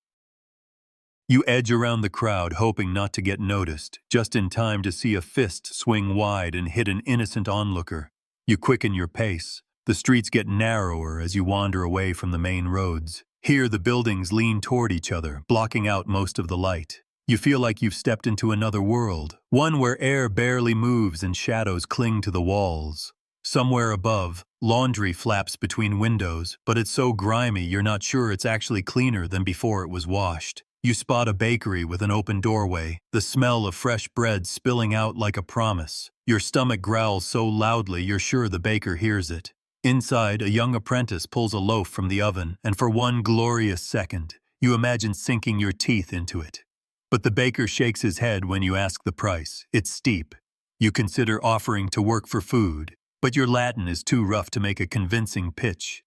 You edge around the crowd, hoping not to get noticed, just in time to see a fist swing wide and hit an innocent onlooker. You quicken your pace. The streets get narrower as you wander away from the main roads. Here, the buildings lean toward each other, blocking out most of the light. You feel like you've stepped into another world, one where air barely moves and shadows cling to the walls. Somewhere above, laundry flaps between windows, but it's so grimy you're not sure it's actually cleaner than before it was washed. You spot a bakery with an open doorway, the smell of fresh bread spilling out like a promise. Your stomach growls so loudly you're sure the baker hears it. Inside, a young apprentice pulls a loaf from the oven, and for one glorious second, you imagine sinking your teeth into it. But the baker shakes his head when you ask the price. It's steep. You consider offering to work for food, but your Latin is too rough to make a convincing pitch.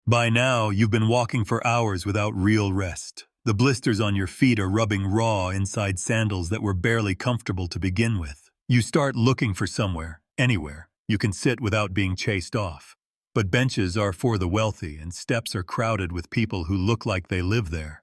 By now, you've been walking for hours without real rest. The blisters on your feet are rubbing raw inside sandals that were barely comfortable to begin with. You start looking for somewhere, anywhere, you can sit without being chased off. But benches are for the wealthy and steps are crowded with people who look like they live there.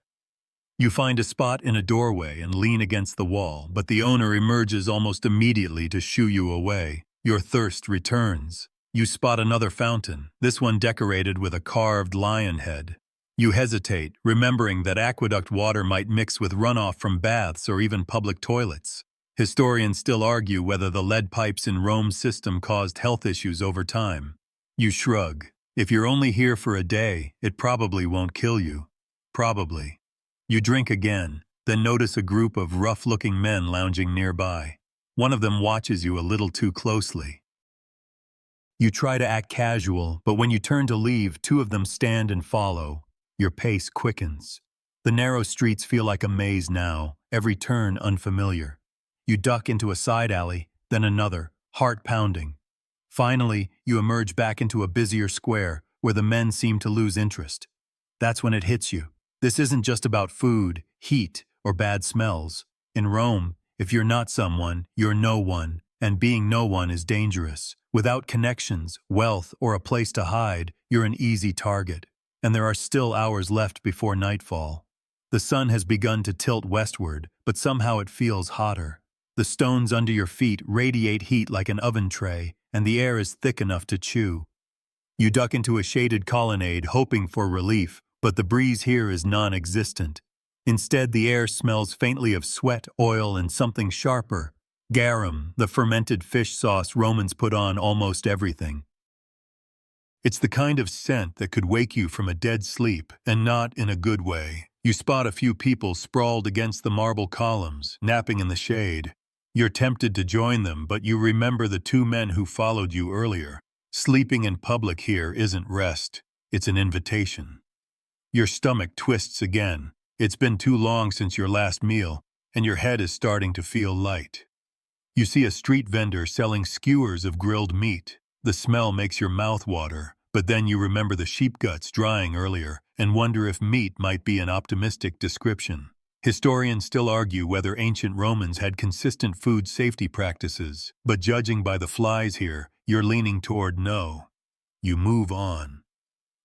You find a spot in a doorway and lean against the wall, but the owner emerges almost immediately to shoo you away. Your thirst returns. You spot another fountain, this one decorated with a carved lion head. You hesitate, remembering that aqueduct water might mix with runoff from baths or even public toilets. Historians still argue whether the lead pipes in Rome's system caused health issues over time. You shrug. If you're only here for a day, it probably won't kill you. Probably. You drink again, then notice a group of rough-looking men lounging nearby. One of them watches you a little too closely. You try to act casual, but when you turn to leave, two of them stand and follow. Your pace quickens. The narrow streets feel like a maze now, every turn unfamiliar. You duck into a side alley, then another, heart pounding. Finally, you emerge back into a busier square, where the men seem to lose interest. That's when it hits you. This isn't just about food, heat, or bad smells. In Rome, if you're not someone, you're no one, and being no one is dangerous. Without connections, wealth, or a place to hide, you're an easy target. And there are still hours left before nightfall. The sun has begun to tilt westward, but somehow it feels hotter. The stones under your feet radiate heat like an oven tray, and the air is thick enough to chew. You duck into a shaded colonnade, hoping for relief, but the breeze here is non-existent. Instead, the air smells faintly of sweat, oil, and something sharper. Garum, the fermented fish sauce Romans put on almost everything. It's the kind of scent that could wake you from a dead sleep, and not in a good way. You spot a few people sprawled against the marble columns, napping in the shade. You're tempted to join them, but you remember the two men who followed you earlier. Sleeping in public here isn't rest, it's an invitation. Your stomach twists again. It's been too long since your last meal, and your head is starting to feel light. You see a street vendor selling skewers of grilled meat. The smell makes your mouth water, but then you remember the sheep guts drying earlier and wonder if meat might be an optimistic description. Historians still argue whether ancient Romans had consistent food safety practices, but judging by the flies here, you're leaning toward no. You move on.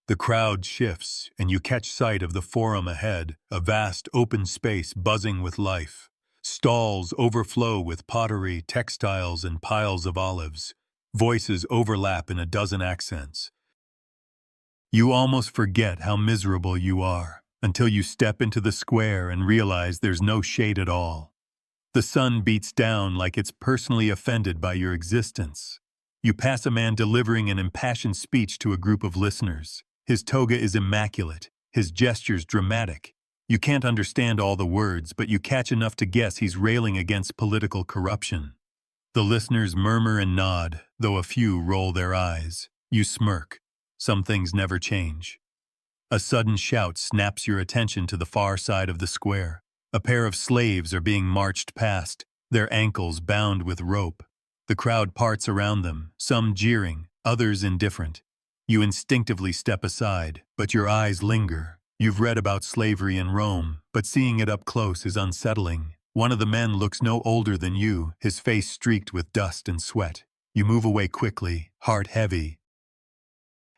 The crowd shifts, and you catch sight of the forum ahead, a vast open space buzzing with life. Stalls overflow with pottery, textiles, and piles of olives. Voices overlap in a dozen accents. You almost forget how miserable you are, until you step into the square and realize there's no shade at all. The sun beats down like it's personally offended by your existence. You pass a man delivering an impassioned speech to a group of listeners. His toga is immaculate, his gestures dramatic. You can't understand all the words, but you catch enough to guess he's railing against political corruption. The listeners murmur and nod, though a few roll their eyes. You smirk. Some things never change. A sudden shout snaps your attention to the far side of the square. A pair of slaves are being marched past, their ankles bound with rope. The crowd parts around them, some jeering, others indifferent. You instinctively step aside, but your eyes linger. You've read about slavery in Rome, but seeing it up close is unsettling. One of the men looks no older than you, his face streaked with dust and sweat. You move away quickly, heart heavy.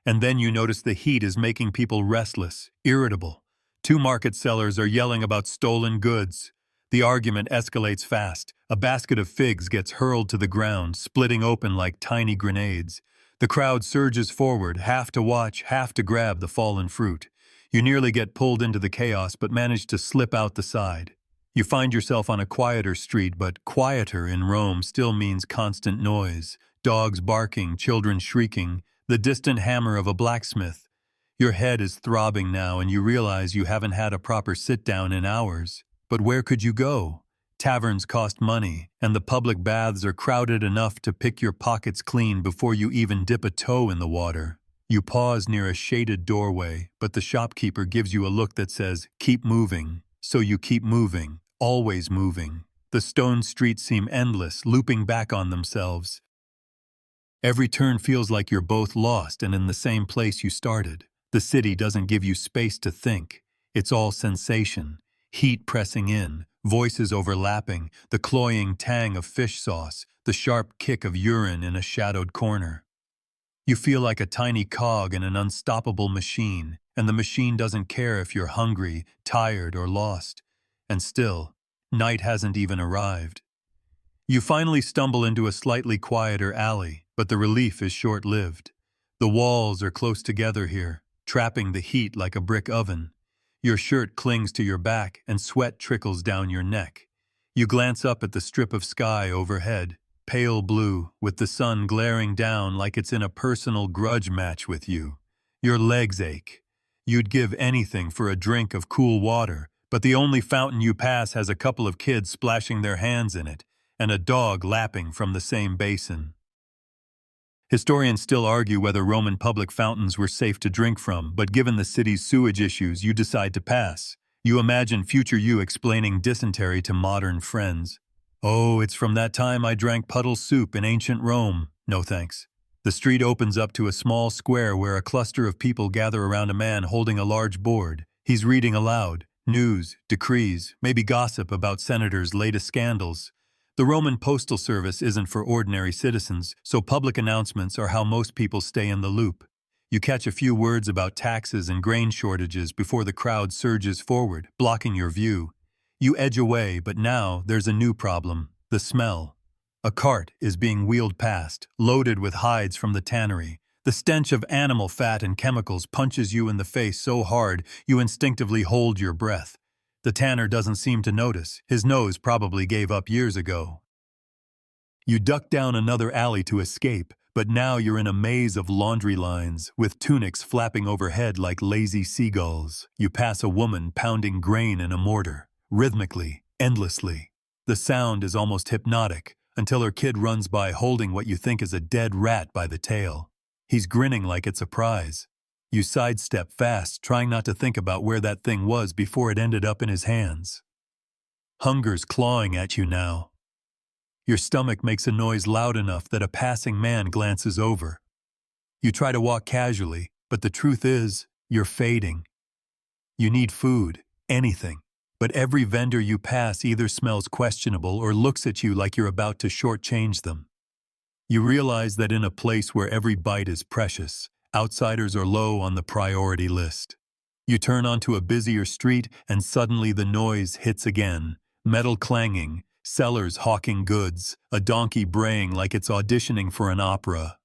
And then you notice the heat is making people restless, irritable. Two market sellers are yelling about stolen goods. The argument escalates fast. A basket of figs gets hurled to the ground, splitting open like tiny grenades. The crowd surges forward, half to watch, half to grab the fallen fruit. You nearly get pulled into the chaos but manage to slip out the side. You find yourself on a quieter street, but quieter in Rome still means constant noise. Dogs barking, children shrieking, the distant hammer of a blacksmith. Your head is throbbing now and you realize you haven't had a proper sit-down in hours. But where could you go? Taverns cost money, and the public baths are crowded enough to pick your pockets clean before you even dip a toe in the water. You pause near a shaded doorway, but the shopkeeper gives you a look that says, "Keep moving." So you keep moving, always moving. The stone streets seem endless, looping back on themselves. Every turn feels like you're both lost and in the same place you started. The city doesn't give you space to think. It's all sensation. Heat pressing in, voices overlapping, the cloying tang of fish sauce, the sharp kick of urine in a shadowed corner. You feel like a tiny cog in an unstoppable machine, and the machine doesn't care if you're hungry, tired, or lost. And still, night hasn't even arrived. You finally stumble into a slightly quieter alley, but the relief is short-lived. The walls are close together here, trapping the heat like a brick oven. Your shirt clings to your back and sweat trickles down your neck. You glance up at the strip of sky overhead, pale blue, with the sun glaring down like it's in a personal grudge match with you. Your legs ache. You'd give anything for a drink of cool water, but the only fountain you pass has a couple of kids splashing their hands in it, and a dog lapping from the same basin. Historians still argue whether Roman public fountains were safe to drink from, but given the city's sewage issues, you decide to pass. You imagine future you explaining dysentery to modern friends. "Oh, it's from that time I drank puddle soup in ancient Rome. No thanks." The street opens up to a small square where a cluster of people gather around a man holding a large board. He's reading aloud. News, decrees, maybe gossip about senators' latest scandals. The Roman postal service isn't for ordinary citizens, so public announcements are how most people stay in the loop. You catch a few words about taxes and grain shortages before the crowd surges forward, blocking your view. You edge away, but now there's a new problem: the smell. A cart is being wheeled past, loaded with hides from the tannery. The stench of animal fat and chemicals punches you in the face so hard you instinctively hold your breath. The tanner doesn't seem to notice. His nose probably gave up years ago. You duck down another alley to escape, but now you're in a maze of laundry lines, with tunics flapping overhead like lazy seagulls. You pass a woman pounding grain in a mortar, rhythmically, endlessly. The sound is almost hypnotic, until her kid runs by holding what you think is a dead rat by the tail. He's grinning like it's a prize. You sidestep fast, trying not to think about where that thing was before it ended up in his hands. Hunger's clawing at you now. Your stomach makes a noise loud enough that a passing man glances over. You try to walk casually, but the truth is, you're fading. You need food, anything, but every vendor you pass either smells questionable or looks at you like you're about to shortchange them. You realize that in a place where every bite is precious, outsiders are low on the priority list. You turn onto a busier street and suddenly the noise hits again. Metal clanging, sellers hawking goods, a donkey braying like it's auditioning for an opera.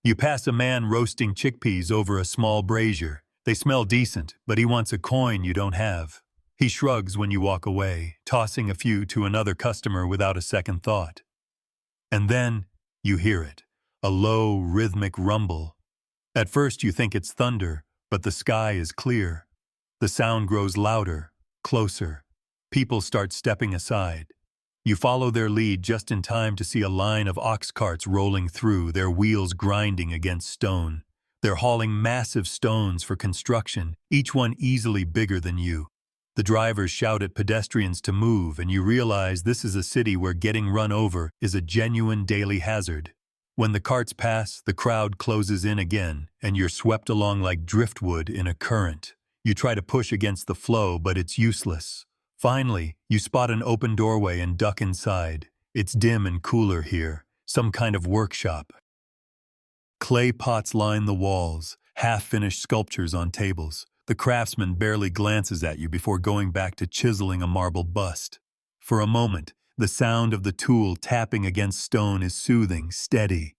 You pass a man roasting chickpeas over a small brazier. They smell decent, but he wants a coin you don't have. He shrugs when you walk away, tossing a few to another customer without a second thought. And then you hear it. A low, rhythmic rumble. At first you think it's thunder, but the sky is clear. The sound grows louder, closer. People start stepping aside. You follow their lead just in time to see a line of ox carts rolling through, their wheels grinding against stone. They're hauling massive stones for construction, each one easily bigger than you. The drivers shout at pedestrians to move, and you realize this is a city where getting run over is a genuine daily hazard. When the carts pass, the crowd closes in again, and you're swept along like driftwood in a current. You try to push against the flow, but it's useless. Finally, you spot an open doorway and duck inside. It's dim and cooler here, some kind of workshop. Clay pots line the walls, half-finished sculptures on tables. The craftsman barely glances at you before going back to chiseling a marble bust. For a moment, the sound of the tool tapping against stone is soothing, steady.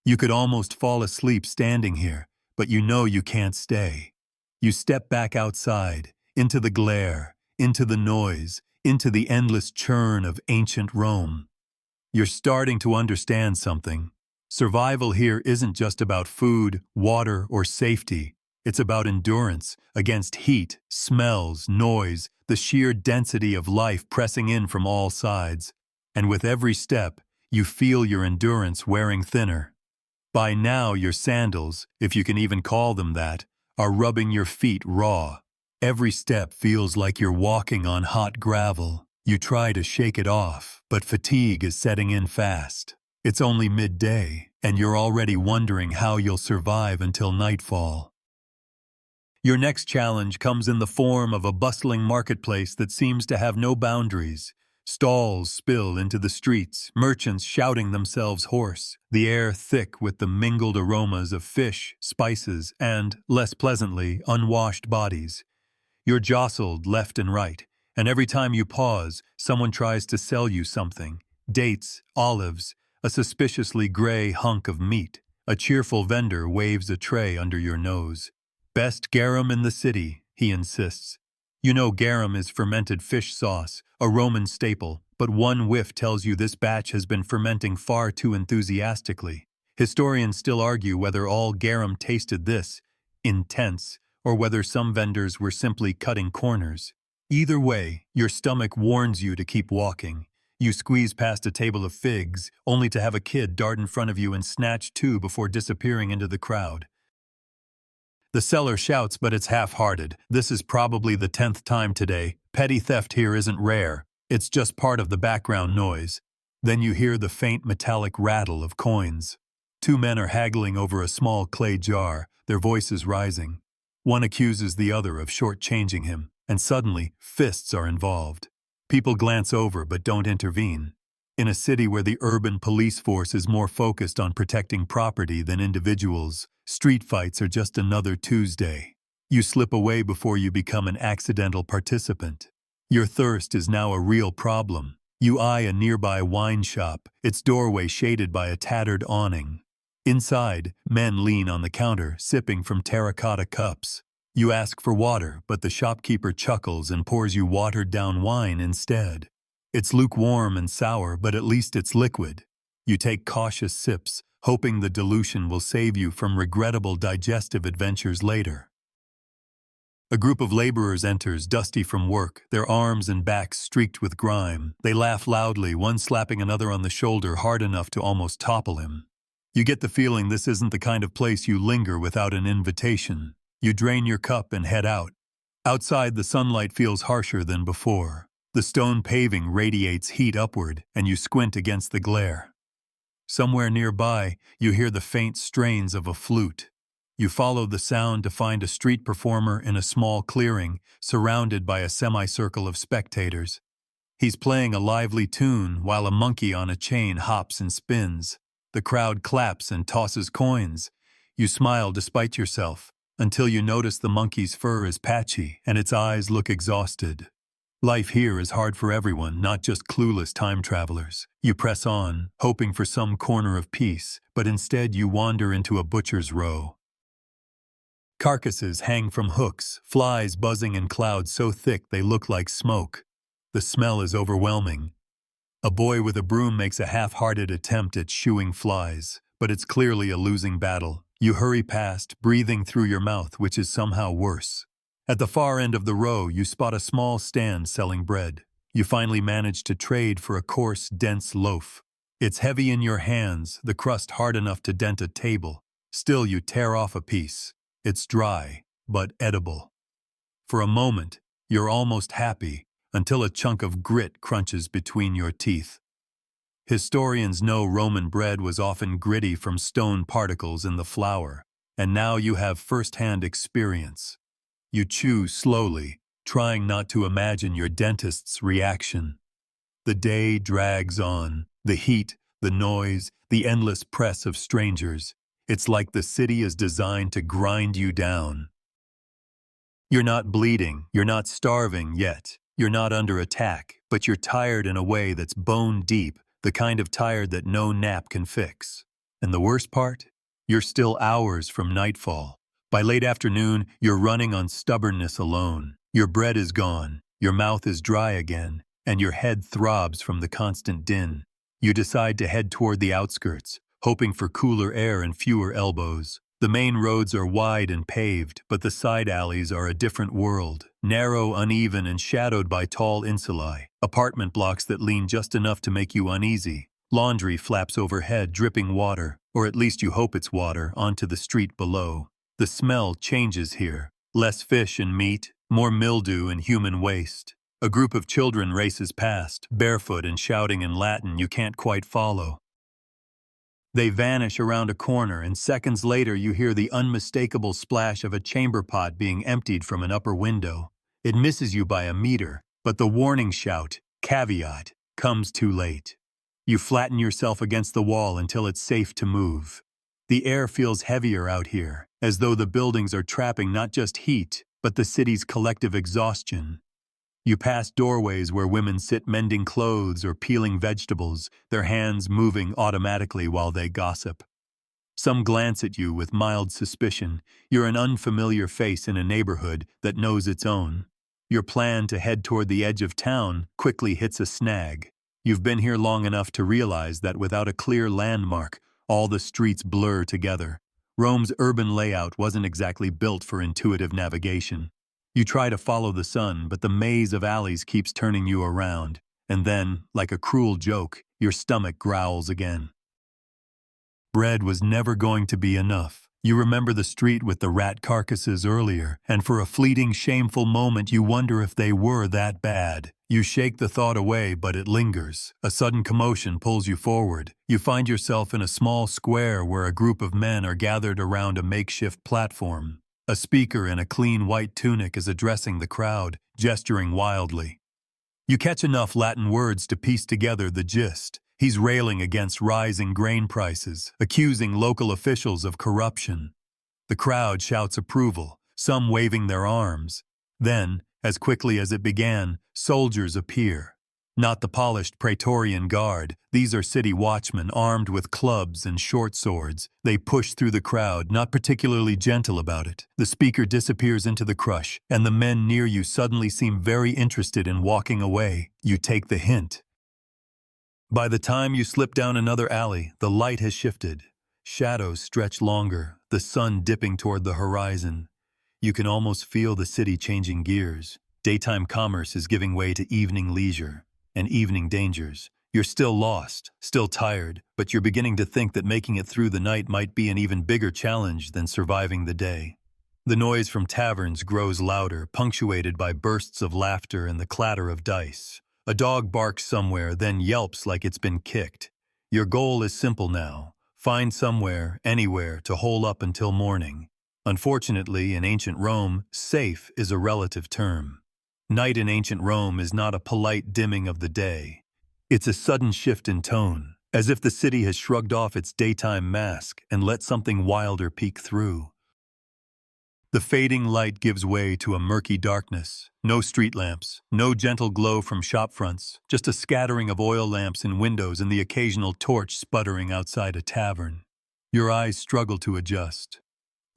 You could almost fall asleep standing here, but you know you can't stay. You step back outside, into the glare, into the noise, into the endless churn of ancient Rome. You're starting to understand something. Survival here isn't just about food, water, or safety. It's about endurance against heat, smells, noise, the sheer density of life pressing in from all sides. And with every step, you feel your endurance wearing thinner. By now, your sandals, if you can even call them that, are rubbing your feet raw. Every step feels like you're walking on hot gravel. You try to shake it off, but fatigue is setting in fast. It's only midday, and you're already wondering how you'll survive until nightfall. Your next challenge comes in the form of a bustling marketplace that seems to have no boundaries. Stalls spill into the streets, merchants shouting themselves hoarse, the air thick with the mingled aromas of fish, spices, and, less pleasantly, unwashed bodies. You're jostled left and right, and every time you pause, someone tries to sell you something. Dates, olives, a suspiciously gray hunk of meat. A cheerful vendor waves a tray under your nose. Best garum in the city, he insists. You know garum is fermented fish sauce, a Roman staple, but one whiff tells you this batch has been fermenting far too enthusiastically. Historians still argue whether all garum tasted this intense, or whether some vendors were simply cutting corners. Either way, your stomach warns you to keep walking. You squeeze past a table of figs, only to have a kid dart in front of you and snatch two before disappearing into the crowd. The seller shouts, but it's half-hearted. This is probably the 10th time today. Petty theft here isn't rare. It's just part of the background noise. Then you hear the faint metallic rattle of coins. Two men are haggling over a small clay jar, their voices rising. One accuses the other of shortchanging him, and suddenly, fists are involved. People glance over but don't intervene. In a city where the urban police force is more focused on protecting property than individuals, street fights are just another Tuesday. You slip away before you become an accidental participant. Your thirst is now a real problem. You eye a nearby wine shop, its doorway shaded by a tattered awning. Inside, men lean on the counter, sipping from terracotta cups. You ask for water, but the shopkeeper chuckles and pours you watered-down wine instead. It's lukewarm and sour, but at least it's liquid. You take cautious sips, hoping the dilution will save you from regrettable digestive adventures later. A group of laborers enters, dusty from work, their arms and backs streaked with grime. They laugh loudly, one slapping another on the shoulder hard enough to almost topple him. You get the feeling this isn't the kind of place you linger without an invitation. You drain your cup and head out. Outside, the sunlight feels harsher than before. The stone paving radiates heat upward, and you squint against the glare. Somewhere nearby, you hear the faint strains of a flute. You follow the sound to find a street performer in a small clearing, surrounded by a semicircle of spectators. He's playing a lively tune while a monkey on a chain hops and spins. The crowd claps and tosses coins. You smile despite yourself, until you notice the monkey's fur is patchy and its eyes look exhausted. Life here is hard for everyone, not just clueless time travelers. You press on, hoping for some corner of peace, but instead you wander into a butcher's row. Carcasses hang from hooks, flies buzzing in clouds so thick they look like smoke. The smell is overwhelming. A boy with a broom makes a half-hearted attempt at shooing flies, but it's clearly a losing battle. You hurry past, breathing through your mouth, which is somehow worse. At the far end of the row, you spot a small stand selling bread. You finally manage to trade for a coarse, dense loaf. It's heavy in your hands, the crust hard enough to dent a table. Still, you tear off a piece. It's dry, but edible. For a moment, you're almost happy, until a chunk of grit crunches between your teeth. Historians know Roman bread was often gritty from stone particles in the flour, and now you have first-hand experience. You chew slowly, trying not to imagine your dentist's reaction. The day drags on, the heat, the noise, the endless press of strangers. It's like the city is designed to grind you down. You're not bleeding, you're not starving yet, you're not under attack, but you're tired in a way that's bone deep, the kind of tired that no nap can fix. And the worst part? You're still hours from nightfall. By late afternoon, you're running on stubbornness alone. Your bread is gone, your mouth is dry again, and your head throbs from the constant din. You decide to head toward the outskirts, hoping for cooler air and fewer elbows. The main roads are wide and paved, but the side alleys are a different world, narrow, uneven, and shadowed by tall insulae, apartment blocks that lean just enough to make you uneasy. Laundry flaps overhead, dripping water, or at least you hope it's water, onto the street below. The smell changes here. Less fish and meat, more mildew and human waste. A group of children races past, barefoot and shouting in Latin you can't quite follow. They vanish around a corner, and seconds later you hear the unmistakable splash of a chamber pot being emptied from an upper window. It misses you by a meter, but the warning shout, caveat, comes too late. You flatten yourself against the wall until it's safe to move. The air feels heavier out here, as though the buildings are trapping not just heat, but the city's collective exhaustion. You pass doorways where women sit mending clothes or peeling vegetables, their hands moving automatically while they gossip. Some glance at you with mild suspicion. You're an unfamiliar face in a neighborhood that knows its own. Your plan to head toward the edge of town quickly hits a snag. You've been here long enough to realize that without a clear landmark, all the streets blur together. Rome's urban layout wasn't exactly built for intuitive navigation. You try to follow the sun, but the maze of alleys keeps turning you around. And then, like a cruel joke, your stomach growls again. Bread was never going to be enough. You remember the street with the rat carcasses earlier, and for a fleeting, shameful moment you wonder if they were that bad. You shake the thought away, but it lingers. A sudden commotion pulls you forward. You find yourself in a small square where a group of men are gathered around a makeshift platform. A speaker in a clean white tunic is addressing the crowd, gesturing wildly. You catch enough Latin words to piece together the gist. He's railing against rising grain prices, accusing local officials of corruption. The crowd shouts approval, some waving their arms. Then, as quickly as it began, soldiers appear. Not the polished Praetorian Guard, these are city watchmen armed with clubs and short swords. They push through the crowd, not particularly gentle about it. The speaker disappears into the crush, and the men near you suddenly seem very interested in walking away. You take the hint. By the time you slip down another alley, the light has shifted. Shadows stretch longer, the sun dipping toward the horizon. You can almost feel the city changing gears. Daytime commerce is giving way to evening leisure and evening dangers. You're still lost, still tired, but you're beginning to think that making it through the night might be an even bigger challenge than surviving the day. The noise from taverns grows louder, punctuated by bursts of laughter and the clatter of dice. A dog barks somewhere, then yelps like it's been kicked. Your goal is simple now. Find somewhere, anywhere, to hole up until morning. Unfortunately, in ancient Rome, safe is a relative term. Night in ancient Rome is not a polite dimming of the day. It's a sudden shift in tone, as if the city has shrugged off its daytime mask and let something wilder peek through. The fading light gives way to a murky darkness. No street lamps, no gentle glow from shop fronts, just a scattering of oil lamps in windows and the occasional torch sputtering outside a tavern. Your eyes struggle to adjust.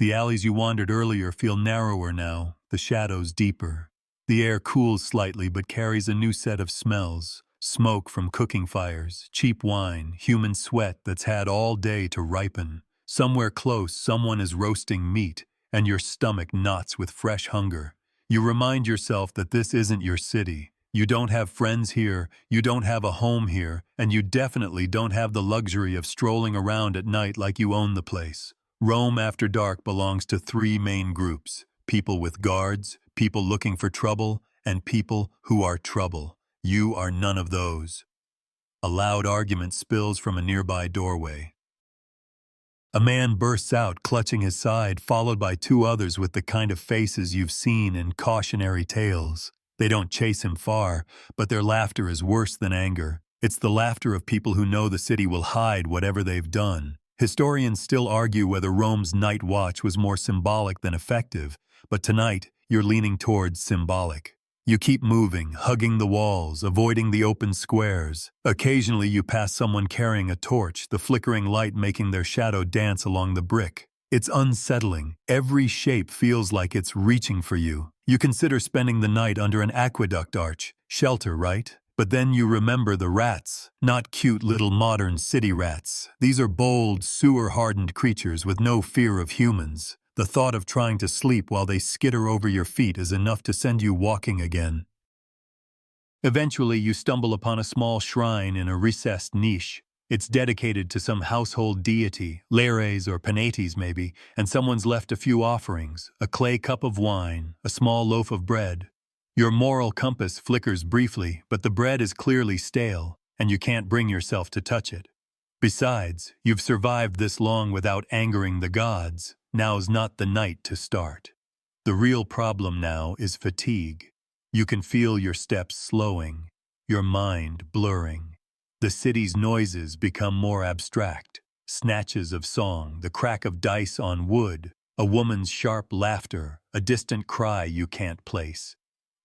The alleys you wandered earlier feel narrower now, the shadows deeper. The air cools slightly but carries a new set of smells. Smoke from cooking fires, cheap wine, human sweat that's had all day to ripen. Somewhere close, someone is roasting meat, and your stomach knots with fresh hunger. You remind yourself that this isn't your city. You don't have friends here, you don't have a home here, and you definitely don't have the luxury of strolling around at night like you own the place. Rome after dark belongs to three main groups: people with guards, people looking for trouble, and people who are trouble. You are none of those. A loud argument spills from a nearby doorway. A man bursts out, clutching his side, followed by two others with the kind of faces you've seen in cautionary tales. They don't chase him far, but their laughter is worse than anger. It's the laughter of people who know the city will hide whatever they've done. Historians still argue whether Rome's night watch was more symbolic than effective, but tonight, you're leaning towards symbolic. You keep moving, hugging the walls, avoiding the open squares. Occasionally you pass someone carrying a torch, the flickering light making their shadow dance along the brick. It's unsettling. Every shape feels like it's reaching for you. You consider spending the night under an aqueduct arch. Shelter, right? But then you remember the rats. Not cute little modern city rats. These are bold, sewer-hardened creatures with no fear of humans. The thought of trying to sleep while they skitter over your feet is enough to send you walking again. Eventually, you stumble upon a small shrine in a recessed niche. It's dedicated to some household deity, Lares or Penates maybe, and someone's left a few offerings, a clay cup of wine, a small loaf of bread. Your moral compass flickers briefly, but the bread is clearly stale, and you can't bring yourself to touch it. Besides, you've survived this long without angering the gods. Now's not the night to start. The real problem now is fatigue. You can feel your steps slowing, your mind blurring. The city's noises become more abstract. Snatches of song, the crack of dice on wood, a woman's sharp laughter, a distant cry you can't place.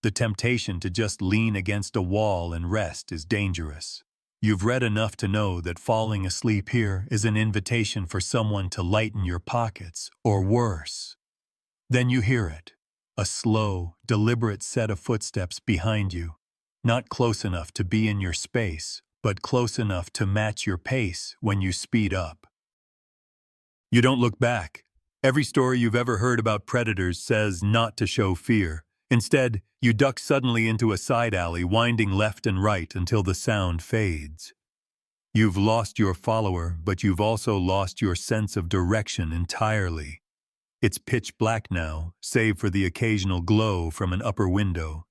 The temptation to just lean against a wall and rest is dangerous. You've read enough to know that falling asleep here is an invitation for someone to lighten your pockets, or worse. Then you hear it, a slow, deliberate set of footsteps behind you, not close enough to be in your space, but close enough to match your pace when you speed up. You don't look back. Every story you've ever heard about predators says not to show fear. Instead, you duck suddenly into a side alley, winding left and right until the sound fades. You've lost your follower, but you've also lost your sense of direction entirely. It's pitch black now, save for the occasional glow from an upper window.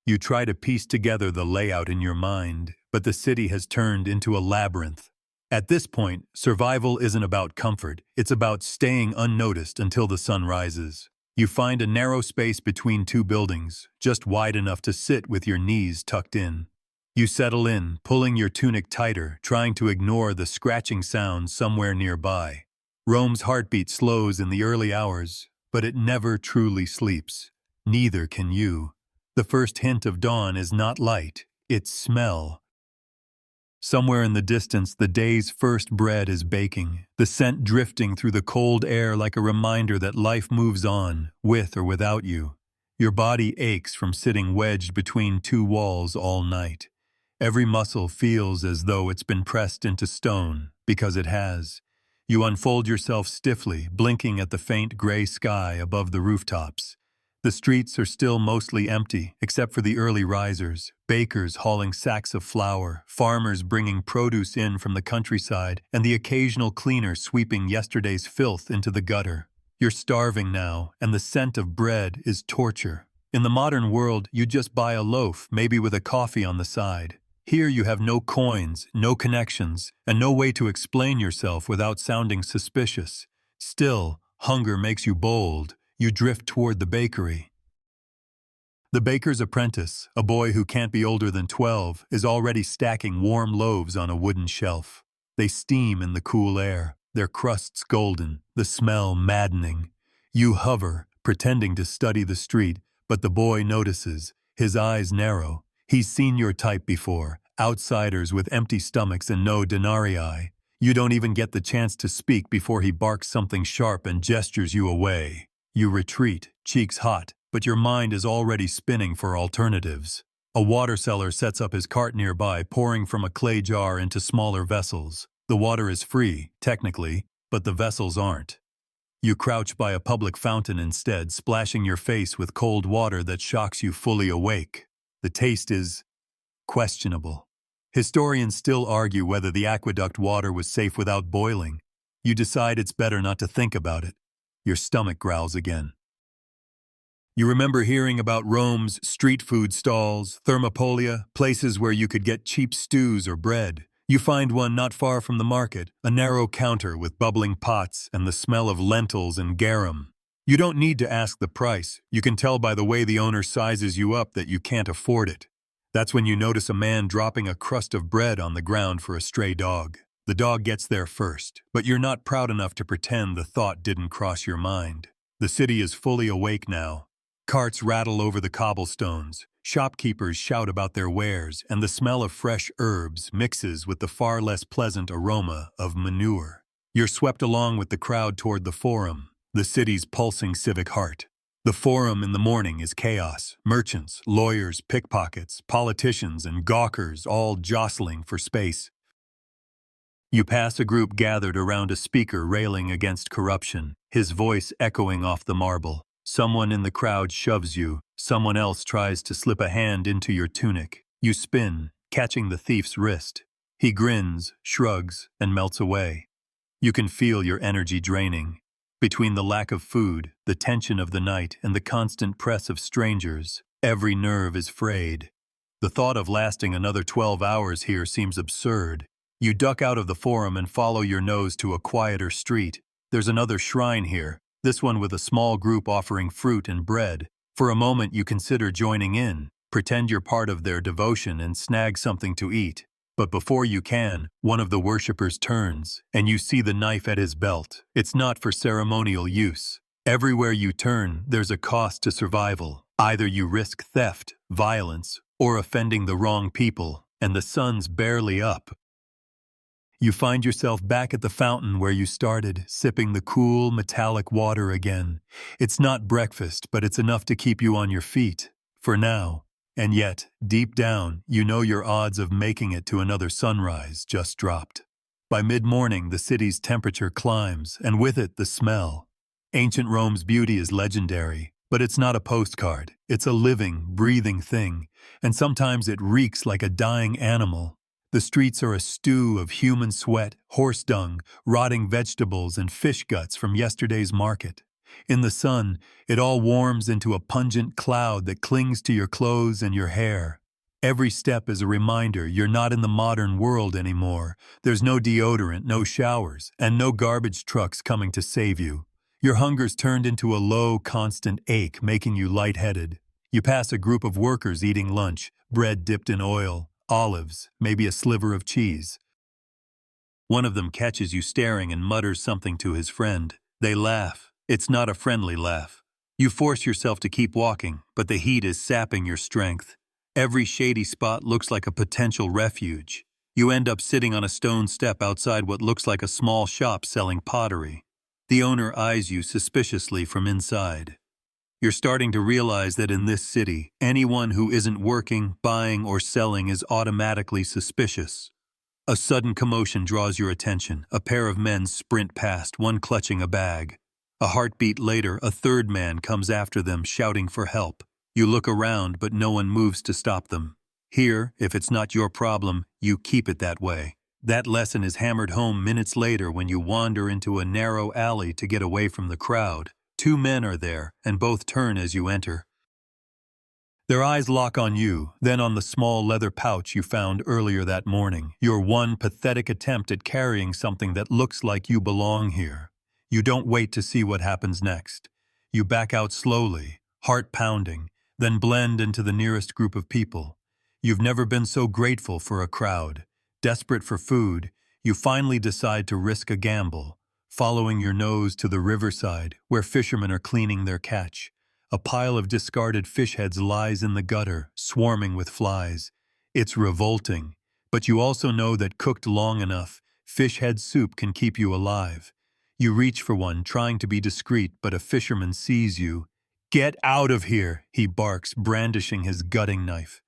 You try to piece together the layout in your mind, but the city has turned into a labyrinth. At this point, survival isn't about comfort, it's about staying unnoticed until the sun rises. You find a narrow space between two buildings, just wide enough to sit with your knees tucked in. You settle in, pulling your tunic tighter, trying to ignore the scratching sound somewhere nearby. Rome's heartbeat slows in the early hours, but it never truly sleeps. Neither can you. The first hint of dawn is not light, it's smell. Somewhere in the distance, the day's first bread is baking, the scent drifting through the cold air like a reminder that life moves on, with or without you. Your body aches from sitting wedged between two walls all night. Every muscle feels as though it's been pressed into stone, because it has. You unfold yourself stiffly, blinking at the faint gray sky above the rooftops. The streets are still mostly empty, except for the early risers, bakers hauling sacks of flour, farmers bringing produce in from the countryside, and the occasional cleaner sweeping yesterday's filth into the gutter. You're starving now, and the scent of bread is torture. In the modern world, you just buy a loaf, maybe with a coffee on the side. Here you have no coins, no connections, and no way to explain yourself without sounding suspicious. Still, hunger makes you bold. You drift toward the bakery. The baker's apprentice, a boy who can't be older than 12, is already stacking warm loaves on a wooden shelf. They steam in the cool air, their crusts golden, the smell maddening. You hover, pretending to study the street, but the boy notices, his eyes narrow. He's seen your type before, outsiders with empty stomachs and no denarii. You don't even get the chance to speak before he barks something sharp and gestures you away. You retreat, cheeks hot, but your mind is already spinning for alternatives. A water seller sets up his cart nearby, pouring from a clay jar into smaller vessels. The water is free, technically, but the vessels aren't. You crouch by a public fountain instead, splashing your face with cold water that shocks you fully awake. The taste is questionable. Historians still argue whether the aqueduct water was safe without boiling. You decide it's better not to think about it. Your stomach growls again. You remember hearing about Rome's street food stalls, thermopolia, places where you could get cheap stews or bread. You find one not far from the market, a narrow counter with bubbling pots and the smell of lentils and garum. You don't need to ask the price. You can tell by the way the owner sizes you up that you can't afford it. That's when you notice a man dropping a crust of bread on the ground for a stray dog. The dog gets there first, but you're not proud enough to pretend the thought didn't cross your mind. The city is fully awake now. Carts rattle over the cobblestones, shopkeepers shout about their wares, and the smell of fresh herbs mixes with the far less pleasant aroma of manure. You're swept along with the crowd toward the Forum, the city's pulsing civic heart. The Forum in the morning is chaos. Merchants, lawyers, pickpockets, politicians, and gawkers all jostling for space. You pass a group gathered around a speaker railing against corruption, his voice echoing off the marble. Someone in the crowd shoves you, someone else tries to slip a hand into your tunic. You spin, catching the thief's wrist. He grins, shrugs, and melts away. You can feel your energy draining. Between the lack of food, the tension of the night, and the constant press of strangers, every nerve is frayed. The thought of lasting another 12 hours here seems absurd. You duck out of the Forum and follow your nose to a quieter street. There's another shrine here, this one with a small group offering fruit and bread. For a moment you consider joining in, pretend you're part of their devotion and snag something to eat. But before you can, one of the worshippers turns, and you see the knife at his belt. It's not for ceremonial use. Everywhere you turn, there's a cost to survival. Either you risk theft, violence, or offending the wrong people, and the sun's barely up. You find yourself back at the fountain where you started, sipping the cool, metallic water again. It's not breakfast, but it's enough to keep you on your feet. For now. And yet, deep down, you know your odds of making it to another sunrise just dropped. By mid-morning, the city's temperature climbs, and with it, the smell. Ancient Rome's beauty is legendary, but it's not a postcard. It's a living, breathing thing, and sometimes it reeks like a dying animal. The streets are a stew of human sweat, horse dung, rotting vegetables, and fish guts from yesterday's market. In the sun, it all warms into a pungent cloud that clings to your clothes and your hair. Every step is a reminder you're not in the modern world anymore. There's no deodorant, no showers, and no garbage trucks coming to save you. Your hunger's turned into a low, constant ache, making you lightheaded. You pass a group of workers eating lunch, bread dipped in oil, olives, maybe a sliver of cheese. One of them catches you staring and mutters something to his friend. They laugh. It's not a friendly laugh. You force yourself to keep walking, but the heat is sapping your strength. Every shady spot looks like a potential refuge. You end up sitting on a stone step outside what looks like a small shop selling pottery. The owner eyes you suspiciously from inside. You're starting to realize that in this city, anyone who isn't working, buying, or selling is automatically suspicious. A sudden commotion draws your attention. A pair of men sprint past, one clutching a bag. A heartbeat later, a third man comes after them, shouting for help. You look around, but no one moves to stop them. Here, if it's not your problem, you keep it that way. That lesson is hammered home minutes later when you wander into a narrow alley to get away from the crowd. Two men are there, and both turn as you enter. Their eyes lock on you, then on the small leather pouch you found earlier that morning, your one pathetic attempt at carrying something that looks like you belong here. You don't wait to see what happens next. You back out slowly, heart pounding, then blend into the nearest group of people. You've never been so grateful for a crowd. Desperate for food, you finally decide to risk a gamble, following your nose to the riverside where fishermen are cleaning their catch. A pile of discarded fish heads lies in the gutter, swarming with flies. It's revolting, but you also know that cooked long enough, fish head soup can keep you alive. You reach for one, trying to be discreet, but a fisherman sees you. "Get out of here," he barks, brandishing his gutting knife.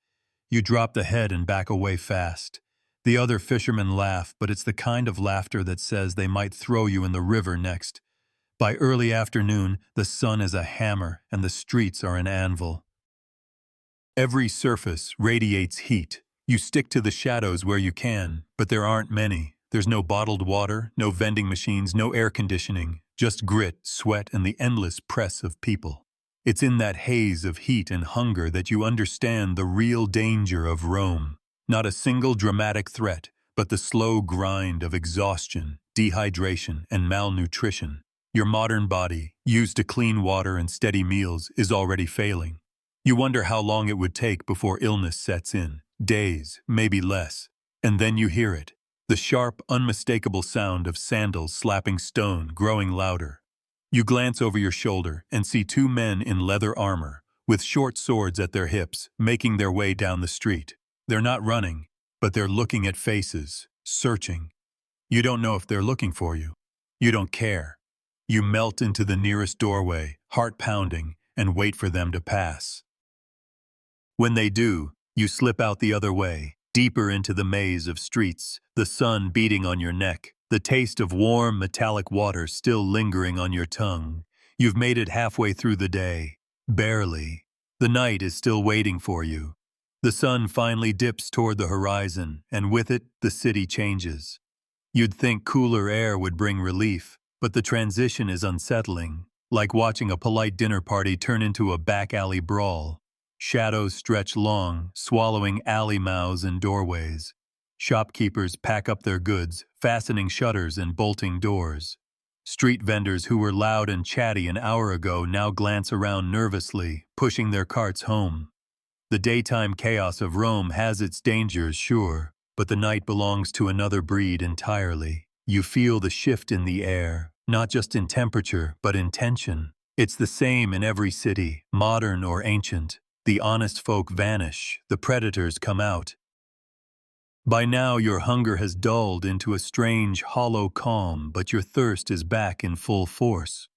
You drop the head and back away fast. The other fishermen laugh, but it's the kind of laughter that says they might throw you in the river next. By early afternoon, the sun is a hammer and the streets are an anvil. Every surface radiates heat. You stick to the shadows where you can, but there aren't many. There's no bottled water, no vending machines, no air conditioning, just grit, sweat, and the endless press of people. It's in that haze of heat and hunger that you understand the real danger of Rome. Not a single dramatic threat, but the slow grind of exhaustion, dehydration, and malnutrition. Your modern body, used to clean water and steady meals, is already failing. You wonder how long it would take before illness sets in. Days, maybe less. And then you hear it. The sharp, unmistakable sound of sandals slapping stone growing louder. You glance over your shoulder and see two men in leather armor, with short swords at their hips, making their way down the street. They're not running, but they're looking at faces, searching. You don't know if they're looking for you. You don't care. You melt into the nearest doorway, heart pounding, and wait for them to pass. When they do, you slip out the other way, deeper into the maze of streets, the sun beating on your neck, the taste of warm, metallic water still lingering on your tongue. You've made it halfway through the day. Barely. The night is still waiting for you. The sun finally dips toward the horizon, and with it, the city changes. You'd think cooler air would bring relief, but the transition is unsettling, like watching a polite dinner party turn into a back alley brawl. Shadows stretch long, swallowing alley mouths and doorways. Shopkeepers pack up their goods, fastening shutters and bolting doors. Street vendors who were loud and chatty an hour ago now glance around nervously, pushing their carts home. The daytime chaos of Rome has its dangers, sure, but the night belongs to another breed entirely. You feel the shift in the air, not just in temperature, but in tension. It's the same in every city, modern or ancient. The honest folk vanish, the predators come out. By now your hunger has dulled into a strange, hollow calm, but your thirst is back in full force.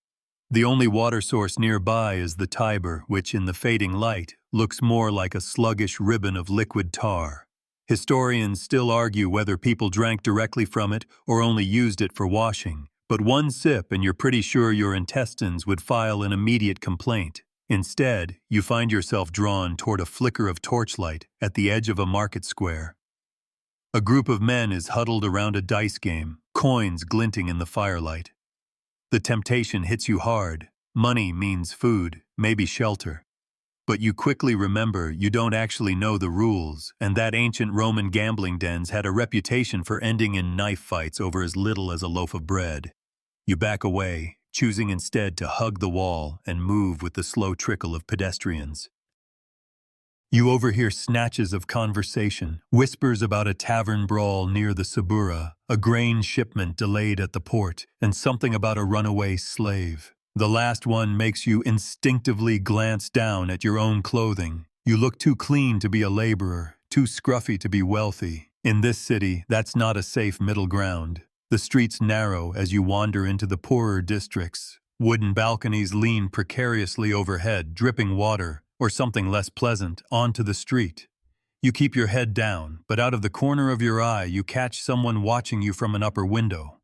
The only water source nearby is the Tiber, which in the fading light looks more like a sluggish ribbon of liquid tar. Historians still argue whether people drank directly from it or only used it for washing, but one sip and you're pretty sure your intestines would file an immediate complaint. Instead, you find yourself drawn toward a flicker of torchlight at the edge of a market square. A group of men is huddled around a dice game, coins glinting in the firelight. The temptation hits you hard. Money means food, maybe shelter. But you quickly remember you don't actually know the rules, and that ancient Roman gambling dens had a reputation for ending in knife fights over as little as a loaf of bread. You back away, choosing instead to hug the wall and move with the slow trickle of pedestrians. You overhear snatches of conversation, whispers about a tavern brawl near the Subura, a grain shipment delayed at the port, and something about a runaway slave. The last one makes you instinctively glance down at your own clothing. You look too clean to be a laborer, too scruffy to be wealthy. In this city, that's not a safe middle ground. The streets narrow as you wander into the poorer districts. Wooden balconies lean precariously overhead, dripping water, or something less pleasant, onto the street. You keep your head down, but out of the corner of your eye you catch someone watching you from an upper window.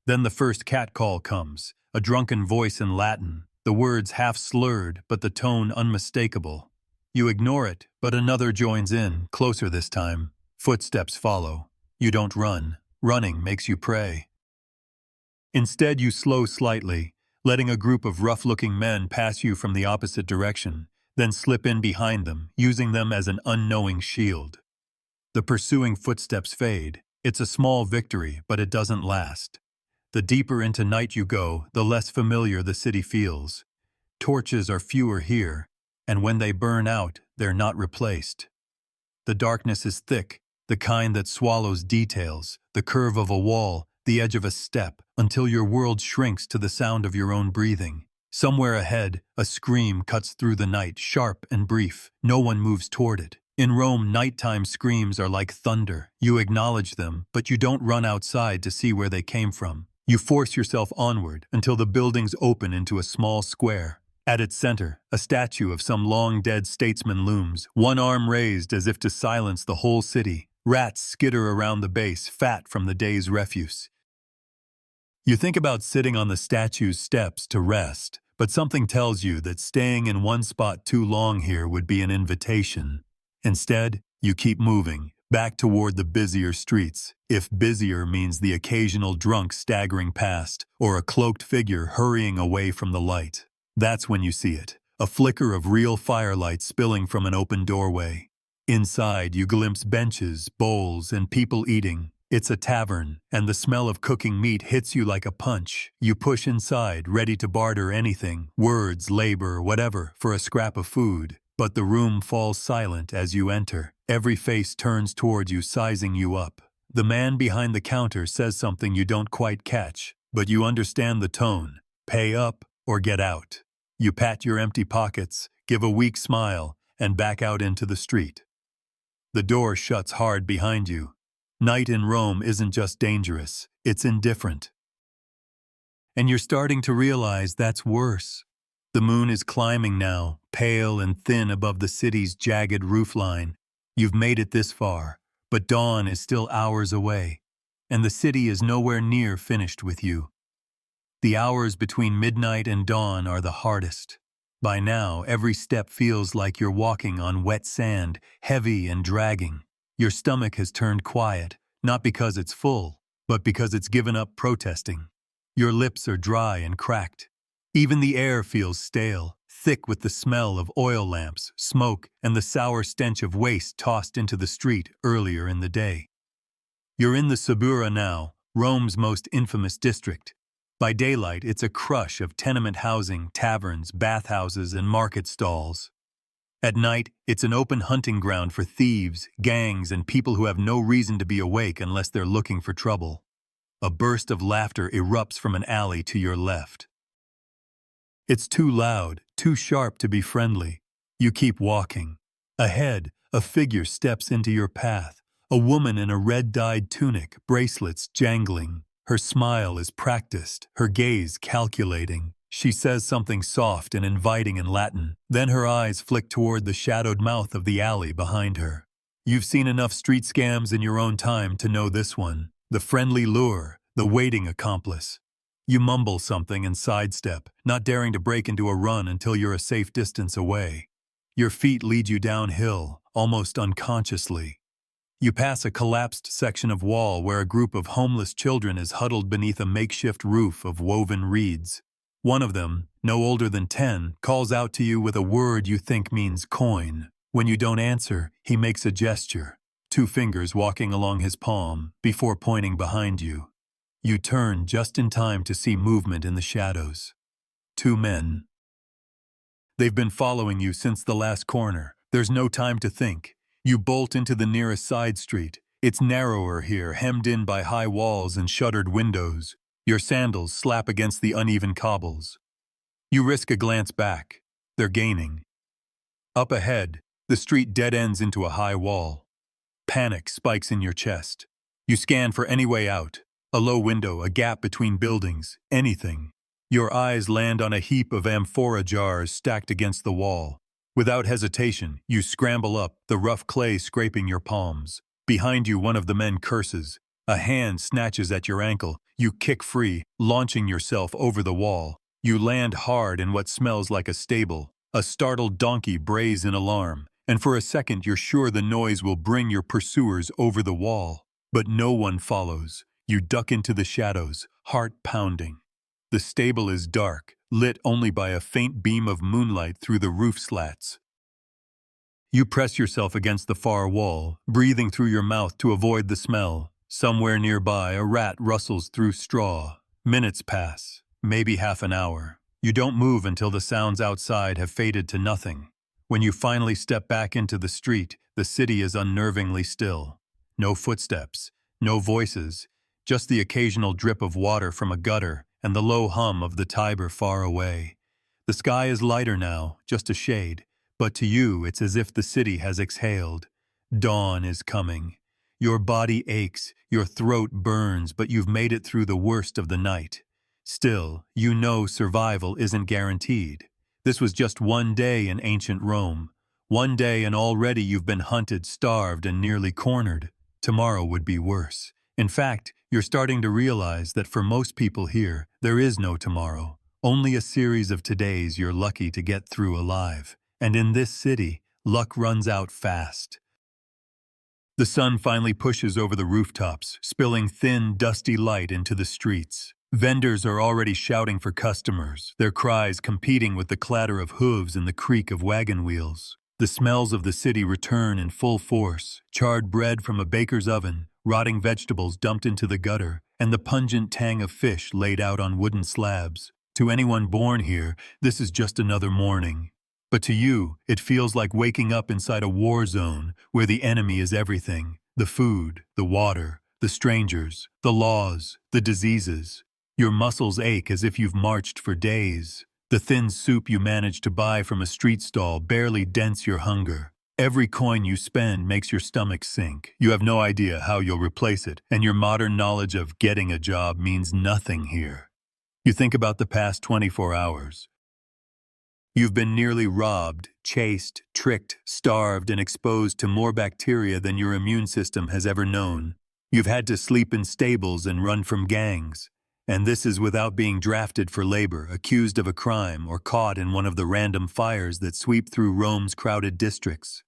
Then the first catcall comes, a drunken voice in Latin, the words half slurred but the tone unmistakable. You ignore it, but another joins in, closer this time. Footsteps follow. You don't run. Running makes you pray. Instead you slow slightly, letting a group of rough-looking men pass you from the opposite direction, then slip in behind them, using them as an unknowing shield. The pursuing footsteps fade. It's a small victory, but it doesn't last. The deeper into night you go, the less familiar the city feels. Torches are fewer here, and when they burn out, they're not replaced. The darkness is thick, the kind that swallows details, the curve of a wall, the edge of a step, until your world shrinks to the sound of your own breathing. Somewhere ahead, a scream cuts through the night, sharp and brief. No one moves toward it. In Rome, nighttime screams are like thunder. You acknowledge them, but you don't run outside to see where they came from. You force yourself onward until the buildings open into a small square. At its center, a statue of some long-dead statesman looms, one arm raised as if to silence the whole city. Rats skitter around the base, fat from the day's refuse. You think about sitting on the statue's steps to rest, but something tells you that staying in one spot too long here would be an invitation. Instead, you keep moving, back toward the busier streets, if busier means the occasional drunk staggering past, or a cloaked figure hurrying away from the light. That's when you see it, a flicker of real firelight spilling from an open doorway. Inside, you glimpse benches, bowls, and people eating. It's a tavern, and the smell of cooking meat hits you like a punch. You push inside, ready to barter anything, words, labor, whatever, for a scrap of food. But the room falls silent as you enter. Every face turns towards you, sizing you up. The man behind the counter says something you don't quite catch, but you understand the tone. Pay up or get out. You pat your empty pockets, give a weak smile, and back out into the street. The door shuts hard behind you. Night in Rome isn't just dangerous, it's indifferent. And you're starting to realize that's worse. The moon is climbing now, pale and thin above the city's jagged roofline. You've made it this far, but dawn is still hours away, and the city is nowhere near finished with you. The hours between midnight and dawn are the hardest. By now, every step feels like you're walking on wet sand, heavy and dragging. Your stomach has turned quiet, not because it's full, but because it's given up protesting. Your lips are dry and cracked. Even the air feels stale, thick with the smell of oil lamps, smoke, and the sour stench of waste tossed into the street earlier in the day. You're in the Suburra now, Rome's most infamous district. By daylight, it's a crush of tenement housing, taverns, bathhouses, and market stalls. At night, it's an open hunting ground for thieves, gangs, and people who have no reason to be awake unless they're looking for trouble. A burst of laughter erupts from an alley to your left. It's too loud, too sharp to be friendly. You keep walking. Ahead, a figure steps into your path, a woman in a red-dyed tunic, bracelets jangling. Her smile is practiced, her gaze calculating. She says something soft and inviting in Latin, then her eyes flick toward the shadowed mouth of the alley behind her. You've seen enough street scams in your own time to know this one. The friendly lure, the waiting accomplice. You mumble something and sidestep, not daring to break into a run until you're a safe distance away. Your feet lead you downhill, almost unconsciously. You pass a collapsed section of wall where a group of homeless children is huddled beneath a makeshift roof of woven reeds. One of them, no older than 10, calls out to you with a word you think means coin. When you don't answer, he makes a gesture, 2 fingers walking along his palm, before pointing behind you. You turn just in time to see movement in the shadows. 2 men. They've been following you since the last corner. There's no time to think. You bolt into the nearest side street. It's narrower here, hemmed in by high walls and shuttered windows. Your sandals slap against the uneven cobbles. You risk a glance back. They're gaining. Up ahead, the street dead ends into a high wall. Panic spikes in your chest. You scan for any way out. A low window, a gap between buildings, anything. Your eyes land on a heap of amphora jars stacked against the wall. Without hesitation, you scramble up, the rough clay scraping your palms. Behind you, one of the men curses. A hand snatches at your ankle. You kick free, launching yourself over the wall. You land hard in what smells like a stable. A startled donkey brays in alarm, and for a second you're sure the noise will bring your pursuers over the wall. But no one follows. You duck into the shadows, heart pounding. The stable is dark, lit only by a faint beam of moonlight through the roof slats. You press yourself against the far wall, breathing through your mouth to avoid the smell. Somewhere nearby, a rat rustles through straw. Minutes pass, maybe half an hour. You don't move until the sounds outside have faded to nothing. When you finally step back into the street, the city is unnervingly still. No footsteps, no voices, just the occasional drip of water from a gutter and the low hum of the Tiber far away. The sky is lighter now, just a shade, but to you it's as if the city has exhaled. Dawn is coming. Your body aches, your throat burns, but you've made it through the worst of the night. Still, you know survival isn't guaranteed. This was just one day in ancient Rome. One day and already you've been hunted, starved, and nearly cornered. Tomorrow would be worse. In fact, you're starting to realize that for most people here, there is no tomorrow. Only a series of todays you're lucky to get through alive. And in this city, luck runs out fast. The sun finally pushes over the rooftops, spilling thin, dusty light into the streets. Vendors are already shouting for customers, their cries competing with the clatter of hooves and the creak of wagon wheels. The smells of the city return in full force, charred bread from a baker's oven, rotting vegetables dumped into the gutter, and the pungent tang of fish laid out on wooden slabs. To anyone born here, this is just another morning. But to you, it feels like waking up inside a war zone where the enemy is everything. The food, the water, the strangers, the laws, the diseases. Your muscles ache as if you've marched for days. The thin soup you manage to buy from a street stall barely dents your hunger. Every coin you spend makes your stomach sink. You have no idea how you'll replace it, and your modern knowledge of getting a job means nothing here. You think about the past 24 hours. You've been nearly robbed, chased, tricked, starved, and exposed to more bacteria than your immune system has ever known. You've had to sleep in stables and run from gangs. And this is without being drafted for labor, accused of a crime, or caught in one of the random fires that sweep through Rome's crowded districts.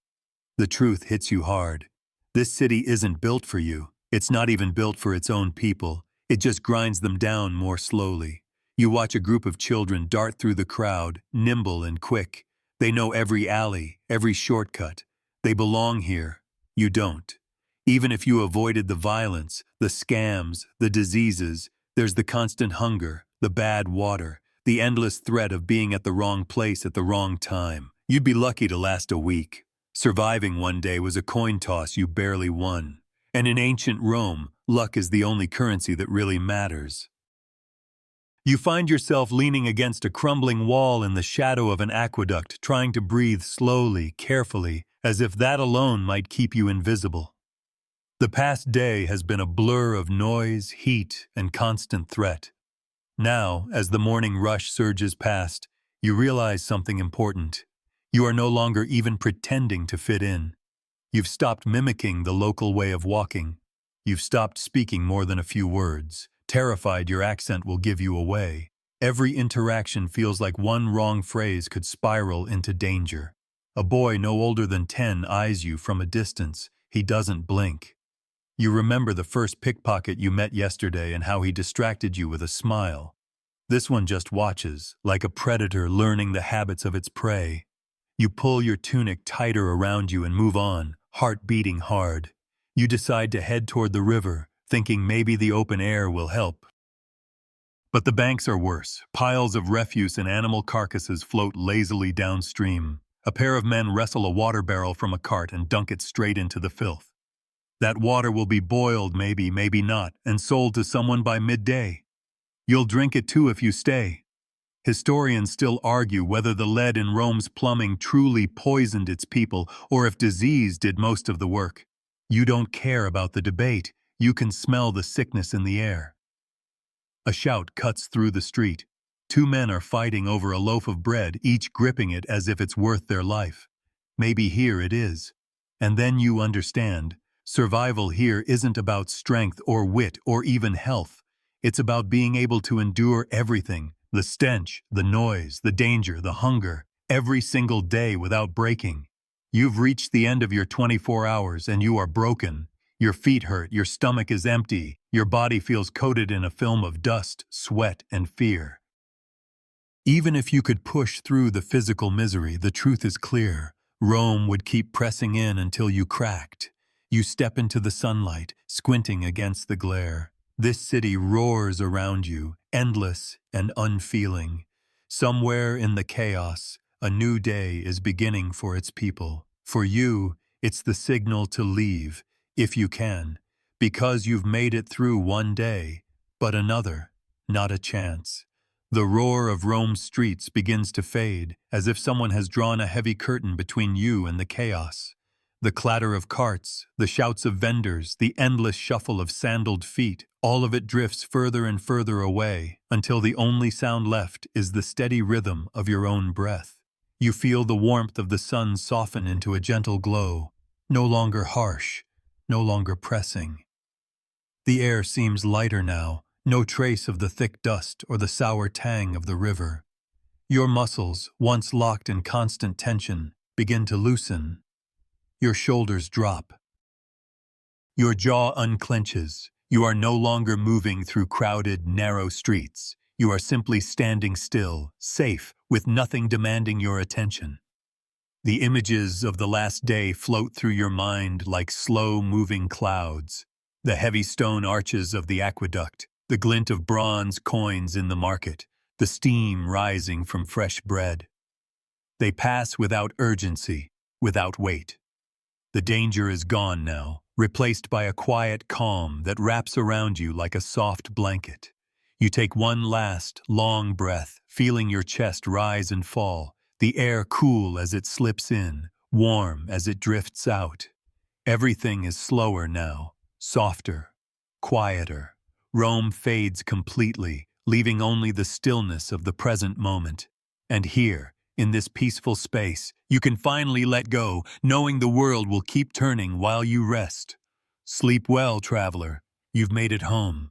The truth hits you hard. This city isn't built for you. It's not even built for its own people. It just grinds them down more slowly. You watch a group of children dart through the crowd, nimble and quick. They know every alley, every shortcut. They belong here. You don't. Even if you avoided the violence, the scams, the diseases, there's the constant hunger, the bad water, the endless threat of being at the wrong place at the wrong time. You'd be lucky to last a week. Surviving one day was a coin toss you barely won. And in ancient Rome, luck is the only currency that really matters. You find yourself leaning against a crumbling wall in the shadow of an aqueduct, trying to breathe slowly, carefully, as if that alone might keep you invisible. The past day has been a blur of noise, heat, and constant threat. Now, as the morning rush surges past, you realize something important. You are no longer even pretending to fit in. You've stopped mimicking the local way of walking. You've stopped speaking more than a few words, terrified your accent will give you away. Every interaction feels like one wrong phrase could spiral into danger. A boy no older than 10 eyes you from a distance. He doesn't blink. You remember the first pickpocket you met yesterday and how he distracted you with a smile. This one just watches, like a predator learning the habits of its prey. You pull your tunic tighter around you and move on, heart beating hard. You decide to head toward the river, thinking maybe the open air will help. But the banks are worse. Piles of refuse and animal carcasses float lazily downstream. A pair of men wrestle a water barrel from a cart and dunk it straight into the filth. That water will be boiled, maybe, maybe not, and sold to someone by midday. You'll drink it too if you stay. Historians still argue whether the lead in Rome's plumbing truly poisoned its people or if disease did most of the work. You don't care about the debate. You can smell the sickness in the air. A shout cuts through the street. 2 men are fighting over a loaf of bread, each gripping it as if it's worth their life. Maybe here it is. And then you understand. Survival here isn't about strength or wit or even health. It's about being able to endure everything, the stench, the noise, the danger, the hunger, every single day without breaking. You've reached the end of your 24 hours and you are broken. Your feet hurt, your stomach is empty, your body feels coated in a film of dust, sweat, and fear. Even if you could push through the physical misery, the truth is clear. Rome would keep pressing in until you cracked. You step into the sunlight, squinting against the glare. This city roars around you, endless and unfeeling. Somewhere in the chaos, a new day is beginning for its people. For you, it's the signal to leave, if you can, because you've made it through one day, but another, not a chance. The roar of Rome's streets begins to fade, as if someone has drawn a heavy curtain between you and the chaos. The clatter of carts, the shouts of vendors, the endless shuffle of sandaled feet, all of it drifts further and further away until the only sound left is the steady rhythm of your own breath. You feel the warmth of the sun soften into a gentle glow, no longer harsh, no longer pressing. The air seems lighter now, no trace of the thick dust or the sour tang of the river. Your muscles, once locked in constant tension, begin to loosen. Your shoulders drop. Your jaw unclenches. You are no longer moving through crowded, narrow streets. You are simply standing still, safe, with nothing demanding your attention. The images of the last day float through your mind like slow-moving clouds. The heavy stone arches of the aqueduct, the glint of bronze coins in the market, the steam rising from fresh bread. They pass without urgency, without weight. The danger is gone now, replaced by a quiet calm that wraps around you like a soft blanket. You take one last, long breath, feeling your chest rise and fall, the air cool as it slips in, warm as it drifts out. Everything is slower now, softer, quieter. Rome fades completely, leaving only the stillness of the present moment. And here, in this peaceful space, you can finally let go, knowing the world will keep turning while you rest. Sleep well, traveler. You've made it home.